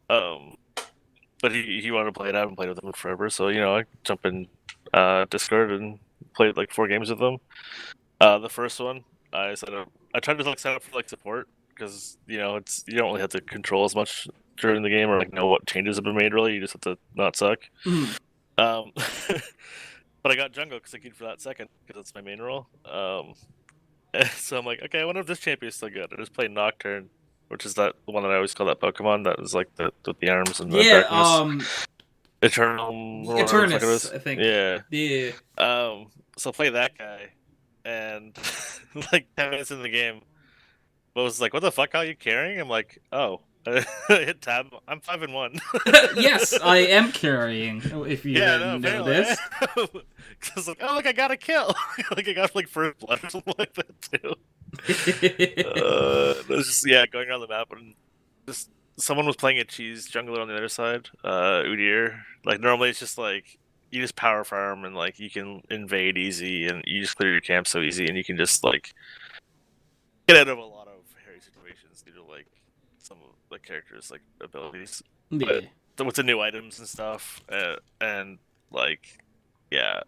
But he wanted to play it. I haven't played with him in forever, so I jump in Discord and played like 4 games with him. The first one I tried to like set up for like support because it's you don't really have to control as much during the game or like know what changes have been made. Really, you just have to not suck. Mm. But I got jungle because I queued for that second because that's my main role. So I'm like, okay, I wonder if this champion's still good. I just played Nocturne, which is that the one that I always call that Pokemon that was like the with the arms and the Yeah, darkness. Eternal or whatever the fuck it Eternus, is. I think. Yeah. Yeah. So I play that guy, and like 10 minutes in the game, Bo was like, "What the fuck? How are you carrying?" I'm like, "Oh." I hit tab. I'm 5-1. Yes, I am carrying, if you Yeah, no, hadn't apparently I noticed. am. Cause like, oh look, I got a kill. Like I got like first blood or something like that too. It was just yeah, going around the map and just someone was playing a cheese jungler on the other side, Udyr. Like normally it's just like you just power farm and like you can invade easy and you just clear your camp so easy and you can just like get out of a lot of hairy situations due to like some of the characters' like abilities. But Yeah. with the new items and stuff, and like yeah,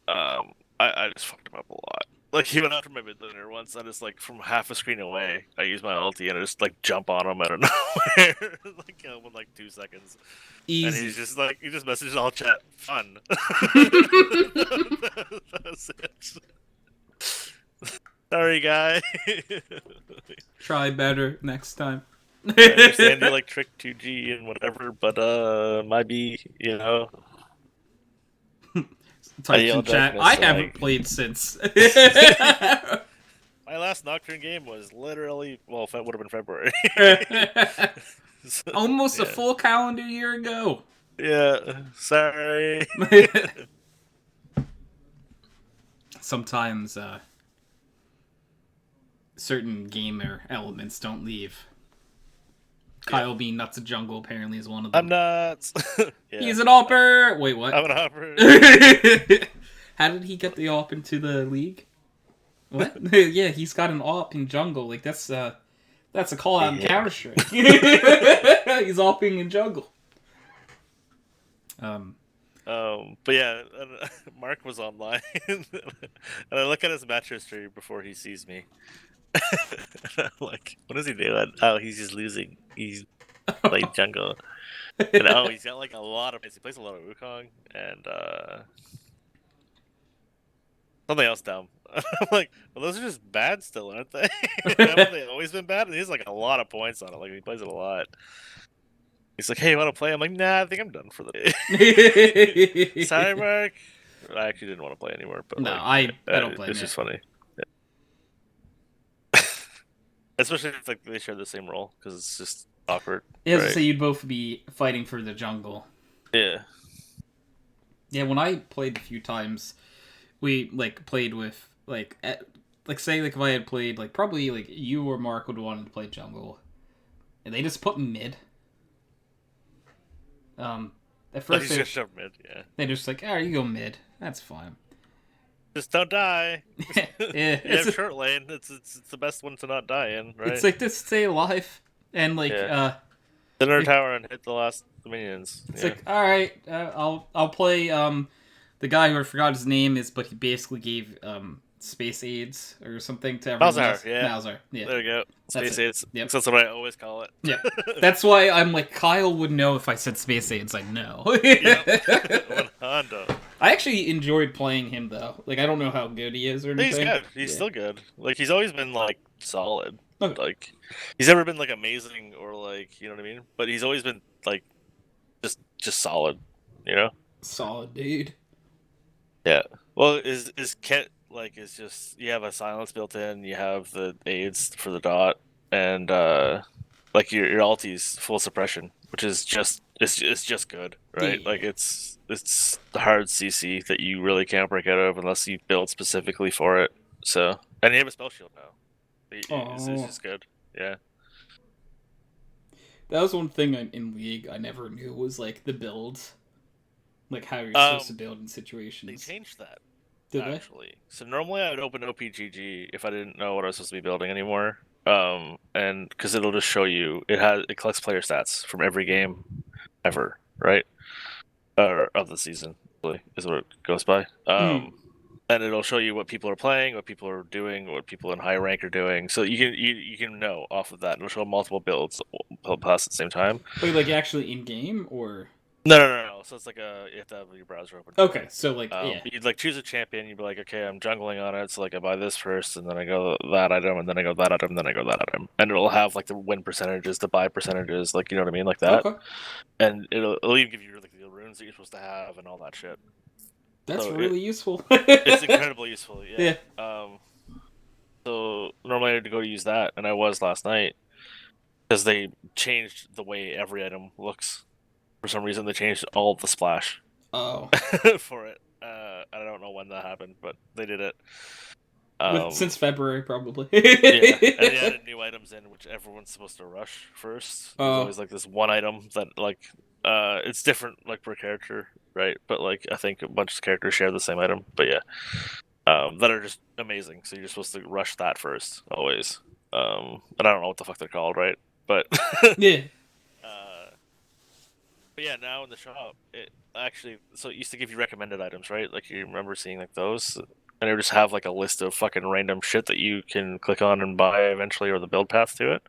I just fucked him up a lot. Like he went after my mid laner once, I just like from half a screen away, I use my ulti and I just like jump on him out of nowhere, like kill him in like 2 seconds, and Easy. he's just like he just messages all chat fun. That's it. Sorry, guy. Try better next time. I understand you like Trick 2G and whatever, but might be Types Yell in chat. Darkness, I haven't like- played since. My last Nocturne game was literally well, it would have been February. So, Almost a yeah. full calendar year ago. Yeah, sorry. Sometimes certain gamer elements don't leave. Kyle being nuts of jungle apparently is one of I'm them. nuts. Yeah. He's an AWPer! Wait, what? I'm an hopper. How did he get the AWP into the league? What? Yeah, he's got an AWP in jungle. Like that's a call out in Yeah. Counter Strike. He's AWPing in jungle. But yeah, Mark was online, and I look at his match history before he sees me. And I'm like, what is he doing? Oh, he's just losing. He's playing jungle. And oh, he's got like a lot of. He plays a lot of Wukong and something else dumb. I'm like, well, those are just bad still, aren't they? Haven't they always been bad? And he has like a lot of points on it. Like he plays it a lot. He's like, hey, you want to play? I'm like, nah, I think I'm done for the day. Sorry, Mark. I actually didn't want to play anymore, but No, like, I don't blame It's you. just funny. Yeah. Especially if like they share the same role because it's just awkward. Yeah, right? so you'd both be fighting for the jungle. Yeah. Yeah, when I played a few times, we like played with like say like if I had played like probably like you or Mark would want to play jungle, and they just put mid. At first He's just shove mid. Yeah. they just like, oh, you go mid. That's fine. Just don't die. Yeah, You it's have short lane. It's the best one to not die in, right? it's like just stay alive and like Yeah. Sit in our tower and hit the last minions. it's like all right, I'll play the guy who I forgot his name is, but he basically gave space aids or something to everyone Malzahar, else. yeah. Malzahar, yeah. There you go. That's Space it. aids. Yep. That's what I always call it. Yeah, that's why I'm like Kyle would know if I said space aids. I know. Yep. Hondo. I actually enjoyed playing him though. Like I don't know how good he is or anything. He's good. He's Yeah. still good. Like he's always been like solid. Okay. Like he's never been like amazing or like you know what I mean. But he's always been like just solid. You know. Solid dude. Yeah. Well, is Kit like is just you have a silence built in. You have the aids for the dot and like your ulti's full suppression, which is just it's just good, right? Yeah. Like it's the hard CC that you really can't break out of unless you build specifically for it. So and you have a spell shield now. It's Oh. just good. Yeah. That was one thing in League I never knew was like the builds, like how you're supposed to build in They situations. changed that Did they? actually. So normally I would open OPGG if I didn't know what I was supposed to be building anymore. And because it'll just show you it collects player stats from every game ever, right? Or of the season, really, is what it goes by. And it'll show you what people are playing, what people are doing, what people in high rank are doing. So you can know off of that. It'll show multiple builds pass at the same time. Wait, like actually in game or? No. So it's like you have to have your browser open. Okay, so like yeah. You'd like choose a champion. You'd be like, okay, I'm jungling on it, so like I buy this first, and then I go that item, and then I go that item, and then I go that item, and it'll have like the win percentages, the buy percentages, like you know what I mean, like that. Okay, And it'll even give you like the runes that you're supposed to have and all that shit. that's So really useful. It's incredibly useful. Yeah. Yeah. So normally I had to go use that, and I was last night because they changed the way every item looks. For some reason, they changed all of the splash Oh, for it. I don't know when that happened, but they did it. since February probably. Yeah, and they added new items in, which everyone's supposed to rush first. There's Oh. always like this one item that like it's different like per character, right? But like I think a bunch of characters share the same item. But yeah, that are just amazing. So you're supposed to rush that first always. And I don't know what the fuck they're called, right? But Yeah. But yeah, now in the shop, it actually so it used to give you recommended items, right? Like you remember seeing like those, and it would just have like a list of fucking random shit that you can click on and buy eventually, or the build path to it.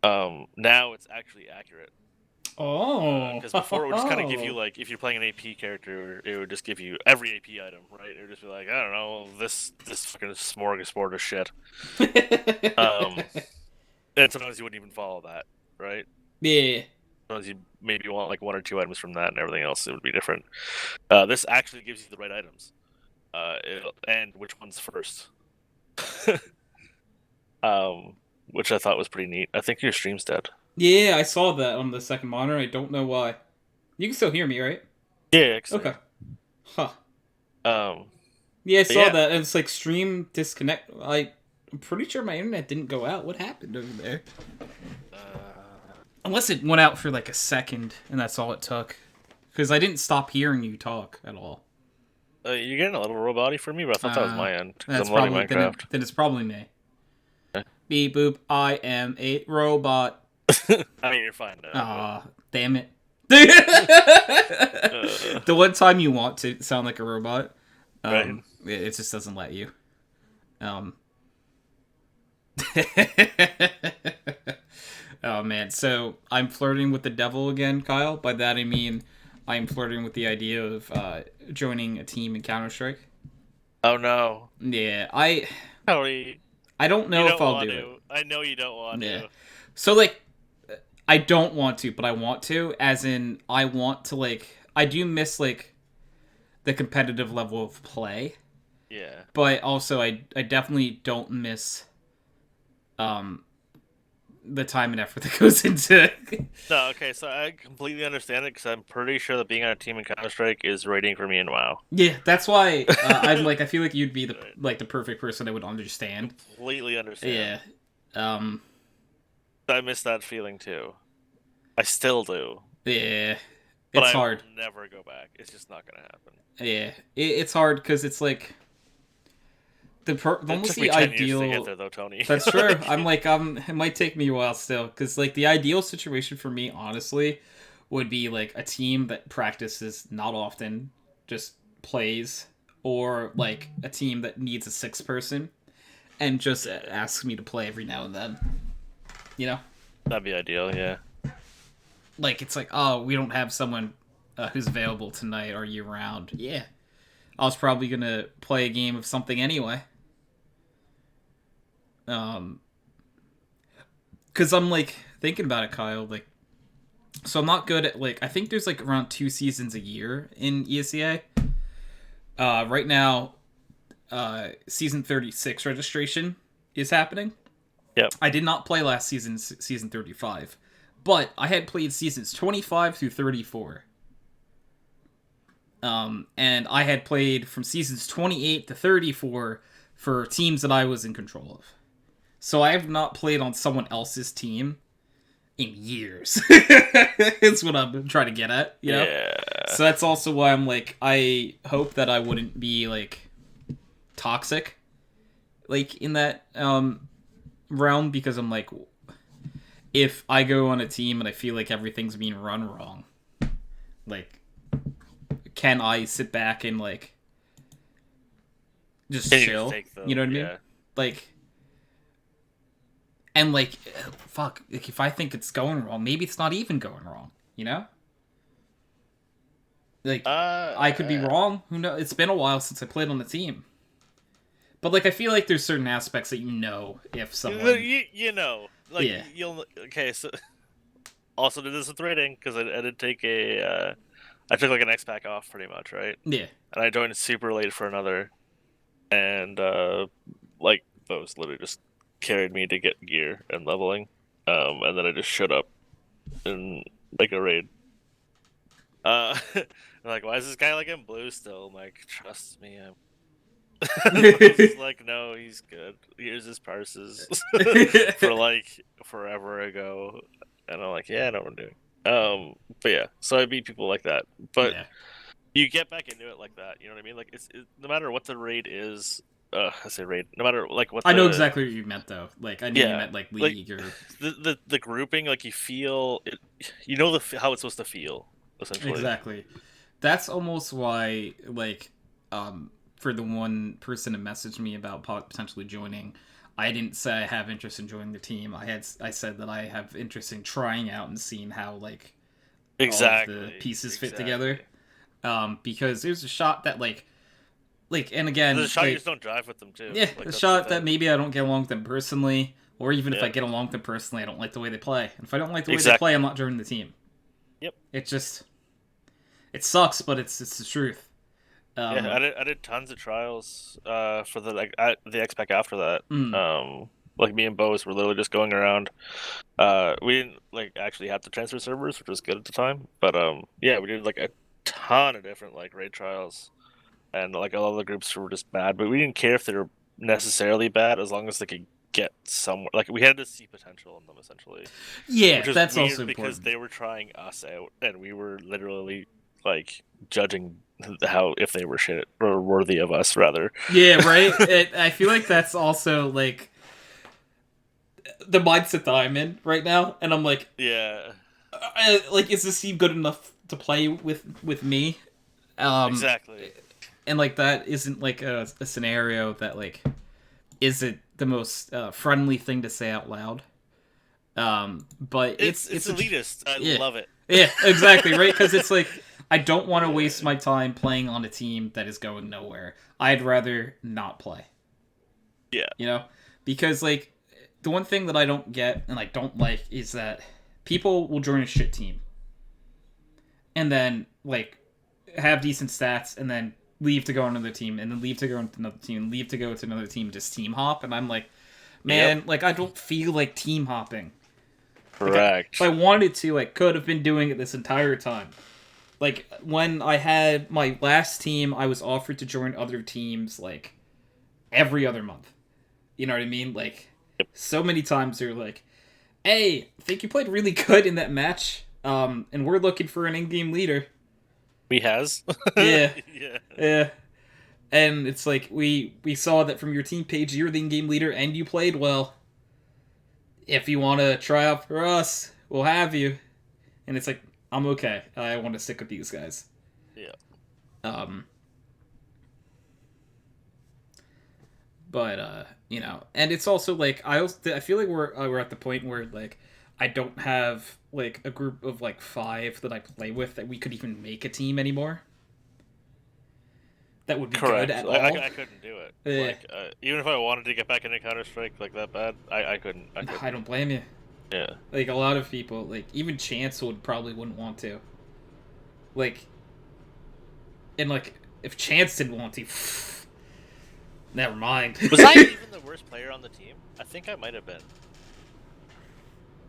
Now it's actually accurate. Oh. Because before it would just kind of give you like if you're playing an AP character, it would just give you every AP item, right? It would just be like I don't know this fucking smorgasbord of shit. And sometimes you wouldn't even follow that, right? Yeah. Sometimes you maybe want like one or two items from that, and everything else it would be different. This actually gives you the right items, and which one's first. Which I thought was pretty neat. I think your stream's dead. Yeah, I saw that on the second monitor. I don't know why. You can still hear me, right? Yeah. Okay. Huh. Um. Yeah, I saw yeah. that. And it's like stream disconnect. I'm pretty sure my internet didn't go out. What happened over there? Unless it went out for like a second, and that's all it took. Because I didn't stop hearing you talk at all. You're getting a little robot-y for me, but I thought that was my end. That's I'm loading probably Minecraft. then it's probably me. Beep boop. I am a robot. I mean, you're fine now. Aw, damn it. The one time you want to sound like a robot, Right. it just doesn't let you. Oh man, so I'm flirting with the devil again, Kyle. By that I mean I'm flirting with the idea of joining a team in Counter-Strike. Oh no. Yeah, Howie, I don't know if I'll do it. I know you don't want to. So like, I don't want to, but I want to. As in, I want to like. I do miss like the competitive level of play. Yeah. But also, I definitely don't miss the time and effort that goes into. No, okay, so I completely understand it because I'm pretty sure that being on a team in Counter Strike is rating for me in WoW. Yeah, that's why I'm like I feel like you'd be the the perfect person that would understand. Completely understand. Yeah. I miss that feeling too. I still do. Yeah. But It's I hard. will never go back. It's just not gonna happen. Yeah, it's hard because it's like almost the 10 years ideal. to get there, though, Tony. That's true. I'm like it might take me a while still because like the ideal situation for me, honestly, would be like a team that practices not often, just plays, or like a team that needs a sixth person and just asks me to play every now and then. You know, That'd be ideal. Yeah. like it's like, oh, we don't have someone who's available tonight or year round. Yeah, I was probably gonna play a game of something anyway. Because I'm like thinking about it, Kyle. Like, so I'm not good at like I think there's like around 2 seasons a year in ESEA. Right now, season 36 registration is happening. Yep. I did not play last season 35, but I had played seasons 25 through 34. And I had played from seasons 28 to 34 for teams that I was in control of. So I have not played on someone else's team in years. It's what I'm trying to get at, you know? Yeah. So that's also why I'm like, I hope that I wouldn't be like toxic, like in that realm, because I'm like, if I go on a team and I feel like everything's being run wrong, like, can I sit back and like just chill? You know what I mean? Like, and like, fuck, like if I think it's going wrong, maybe it's not even going wrong, you know? Like, I could be wrong. Who knows? It's been a while since I played on the team. But, like, I feel like there's certain aspects that if someone... You know. Like, Yeah. you'll... Okay, so... Also did this with rating, because I did take a... I took, like, an X-Pack off, pretty much, right? Yeah. And I joined super late for another. And, like, those literally just carried me to get gear and leveling. And then I just showed up in, like, a raid. I'm like, why is this guy, like, in blue still? I'm like, trust me, He's like, no, he's good. Here's his parses for like forever ago, and I'm like, yeah, I know what I'm doing. But yeah, so I beat people like that. But Yeah. you get back into it like that. You know what I mean? Like no matter what the raid is. I say raid. No matter like what. I know exactly what you meant though. Like I knew you meant like league or the grouping. Like you feel it. You know how it's supposed to feel. Essentially. Exactly. That's almost why like for the one person to message me about potentially joining, I didn't say I have interest in joining the team. I said that I have interest in trying out and seeing how like all of the pieces fit together. Because there's a shot that like and again, there's a shot you just don't drive with them too. Yeah, a shot that maybe I don't get along with them personally, or even if I get along with them personally, I don't like the way they play. And if I don't like the way they play, I'm not joining the team. Yep. It sucks, but it's the truth. Yeah, I did tons of trials for the X-Pack after that. Like me and Bose were literally just going around. We didn't like actually have to transfer servers, which was good at the time. But yeah, we did like a ton of different like raid trials, and like all the groups were just bad. But we didn't care if they were necessarily bad as long as they could get somewhere. Like we had to see potential in them essentially. Yeah, that's also important because they were trying us out, and we were literally like judging how if they were shit or worthy of us rather. Yeah, right. I feel like that's also like the mindset that I'm in right now, and I'm like, yeah, like is this team good enough to play with me? Exactly. And like that isn't like a scenario that like isn't the most friendly thing to say out loud. But it's elitist. I love it. Yeah, exactly, right? Because it's like I don't want to waste my time playing on a team that is going nowhere. I'd rather not play. Yeah. You know? Because, like, the one thing that I don't get and I don't like is that people will join a shit team. And then, like, have decent stats and then leave to go on another team and then leave to go into another team and leave to go to another team, just team hop. And I'm like, man, like, I don't feel like team hopping. Correct. Like, if I wanted to, I could have been doing it this entire time. Like, when I had my last team, I was offered to join other teams, like, every other month. You know what I mean? Like, so many times they're like, hey, I think you played really good in that match, and we're looking for an in-game leader. We has? Yeah. Yeah. And it's like, we saw that from your team page, you're the in-game leader, and you played well. If you want to try out for us, we'll have you. And it's like, I'm okay. I want to stick with these guys. Yeah. But you know, and it's also like I feel like we're at the point where like I don't have like a group of like 5 that I play with that we could even make a team anymore. That would be correct. Good at all. I couldn't do it. Yeah. Like even if I wanted to get back into Counter-Strike like that bad, I couldn't. I don't blame you. Yeah. Like a lot of people, like even Chance wouldn't want to. Like, and like if Chance didn't want to, never mind. Was I even the worst player on the team? I think I might have been.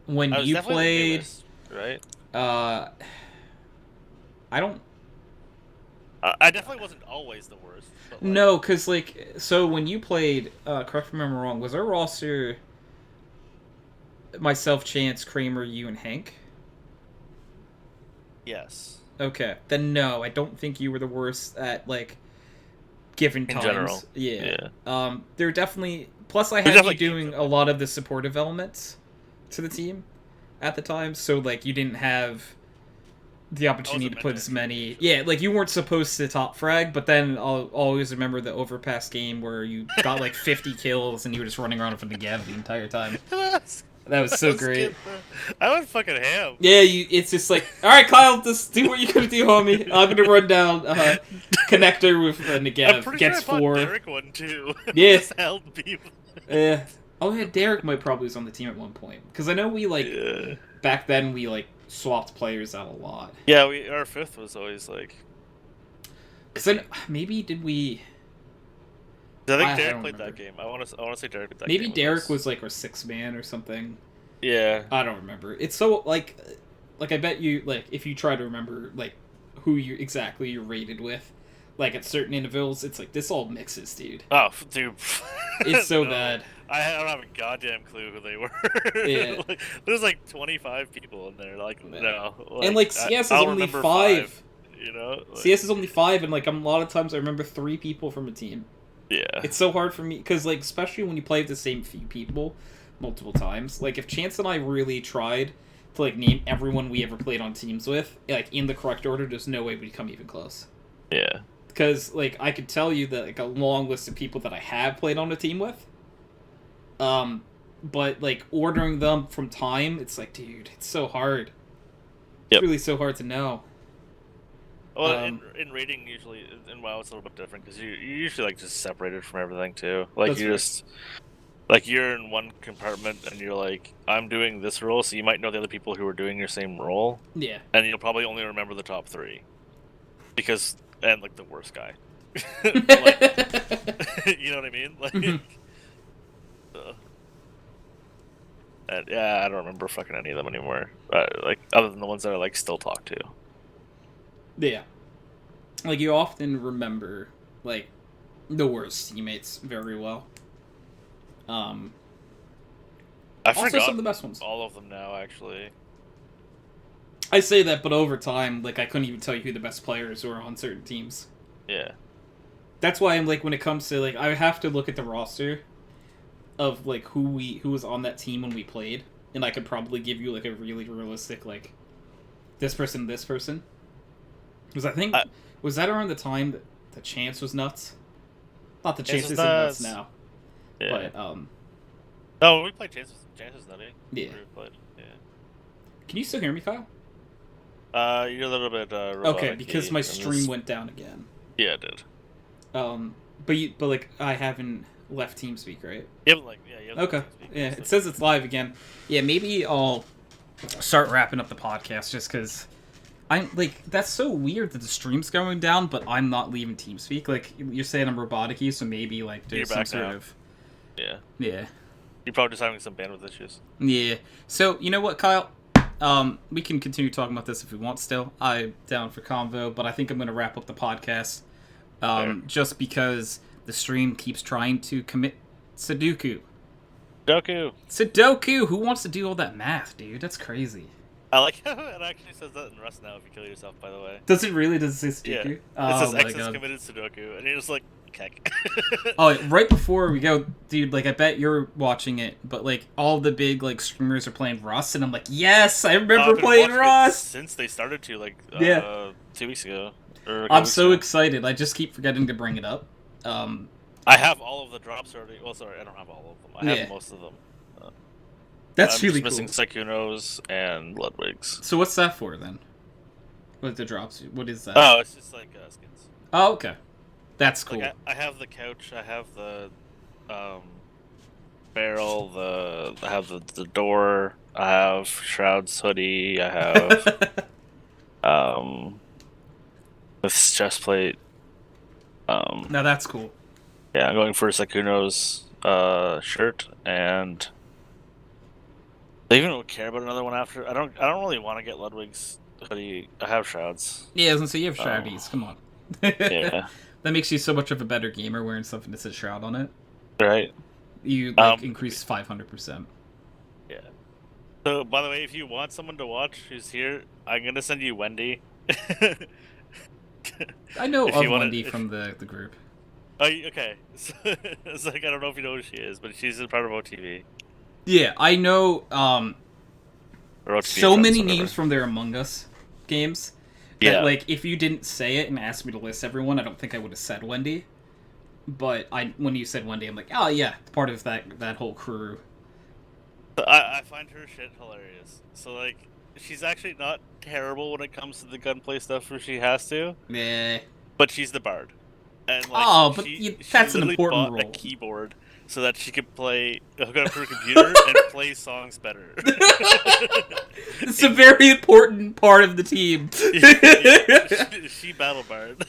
When you played, newest, right? I don't. I definitely wasn't always the worst. But like... No, because like so when you played, correct me if I'm wrong, was our roster myself, Chance, Kramer, you, and Hank? Yes. Okay, then no, I don't think you were the worst at like given times. In general, yeah. There definitely. Plus, I had you doing a lot of the supportive elements to the team at the time, so like you didn't have the opportunity to put as many. Yeah, like you weren't supposed to top frag, but then I'll always remember the overpass game where you got like 50 kills and you were just running around for the Gav the entire time. That was so great. I went fucking ham. Yeah, it's just like, all right, Kyle, just do what you gotta do, homie. I'm gonna run down connector with Negev. I'm pretty Gets sure I 4. Derek one too. Yeah. Just held people. Yeah. Oh yeah, Derek might probably was on the team at one point because I know we back then we swapped players out a lot. Yeah, our 5th was always like. Cause then maybe did we? I think I Derek don't played remember. that game. I want to say Derek played that Maybe game. Derek was our 6th man or something. Yeah. I don't remember. It's so I bet you if you try to remember who you're rated with, at certain intervals, it's this all mixes, dude. Oh, dude. It's so No. bad. I don't have a goddamn clue who they were. Yeah. There's 25 people in there. No. And CS is I'll only remember 5. You know. CS is only 5, and a lot of times I remember 3 people from a team. Yeah. It's so hard for me because especially when you play with the same few people multiple times. If Chance and I really tried to name everyone we ever played on teams with in the correct order, there's no way we'd come even close. Yeah. Because I could tell you that a long list of people that I have played on a team with. But ordering them from time, it's dude, it's so hard. It's really so hard to know. Well, in rating usually in WoW it's a little bit different because you usually just separated from everything too. You just you're in one compartment and you're I'm doing this role, so you might know the other people who are doing your same role. Yeah. And you'll probably only remember the top 3 because the worst guy. You know what I mean? And, yeah, I don't remember fucking any of them anymore. Other than the ones that I still talk to. Yeah. You often remember, the worst teammates very well. I also forgot some of the best ones. all of them now, actually. I say that, but over time, I couldn't even tell you who the best players were on certain teams. Yeah. That's why I'm, when it comes to, I have to look at the roster of, who was on that team when we played, and I could probably give you, a really realistic, this person. Because I think... was that around the time that the Chance was nuts? Not the Chance isn't nuts now. Yeah. But, No, we played Chance is nutty. Yeah. Yeah. Can you still hear me, Kyle? You're a little bit, okay, because my stream went down again. Yeah, it did. But I haven't left TeamSpeak, right? You haven't, Okay. Yeah, it says it's live again. Yeah, maybe I'll start wrapping up the podcast just because I'm that's so weird that the stream's going down, but I'm not leaving TeamSpeak. You're saying I'm robotic-y, so maybe there's some sort of yeah. You're probably just having some bandwidth issues. Yeah. So you know what, Kyle? We can continue talking about this if we want. Still, I'm down for convo, but I think I'm going to wrap up the podcast. Just because the stream keeps trying to commit Sudoku. Sudoku! Who wants to do all that math, dude? That's crazy. I like how it actually says that in Rust now if you kill yourself, by the way. Does it really? Does it say Sudoku? Yeah. It says my X has God. committed Sudoku, and you're just keck. Oh, right before we go, dude, I bet you're watching it, but, all the big, streamers are playing Rust, and I'm yes, I remember playing Rust! Since they started to, 2 weeks ago. I'm so excited. I just keep forgetting to bring it up. I have all of the drops already. Well, sorry, I don't have all of them. I have most of them. That's I'm really just cool. missing Sykkuno's and Ludwig's. So what's that for, then? What the drops? What is that? Oh, it's just skins. Oh, okay. That's cool. I have the couch. I have the barrel. I have the door. I have Shroud's hoodie. I have this chest plate. Now that's cool. Yeah, I'm going for Sykkuno's shirt, and they even don't care about another one after. I don't really want to get Ludwig's hoodie. I have Shroud's. Yeah, I was gonna say you have Shroudies. Come on. Yeah. That makes you so much of a better gamer wearing something that says Shroud on it. Right. You increase 500%. Yeah. So, by the way, if you want someone to watch who's here, I'm gonna send you Wendy. I know of Wendy from the group. Oh, okay. It's I don't know if you know who she is, but she's in part of OTV. Yeah, I know so many names from their Among Us games. That, if you didn't say it and asked me to list everyone, I don't think I would have said Wendy. But when you said Wendy, I'm oh yeah, it's part of that whole crew. I find her shit hilarious. So like, she's actually not terrible when it comes to the gunplay stuff where she has to, Meh. but she's the bard, and like Oh, but she that's an literally important bought a role. keyboard so that she could hook it up to her computer and play songs better. It's a very important part of the team. she battle bard.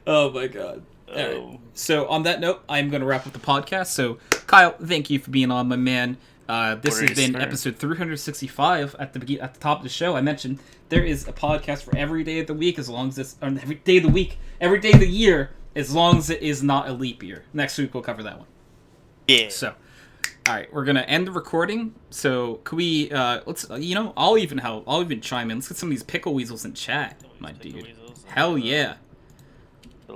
Oh my god. All right. So on that note, I'm going to wrap up the podcast. So Kyle, thank you for being on, my man. This has been episode 365. At the top of the show, I mentioned there is a podcast for every day of the week, as long as it's every day of the week, every day of the year, as long as it is not a leap year. Next week we'll cover that one. Yeah. So, all right, we're gonna end the recording. So, could we? Let's. I'll even chime in. Let's get some of these pickle weasels in chat, my dude. Hell yeah.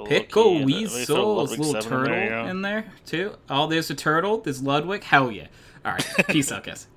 Pickle weasels, little turtle in there too. Oh, there's a turtle. There's Ludwig. Hell yeah. All right, peace out, guys.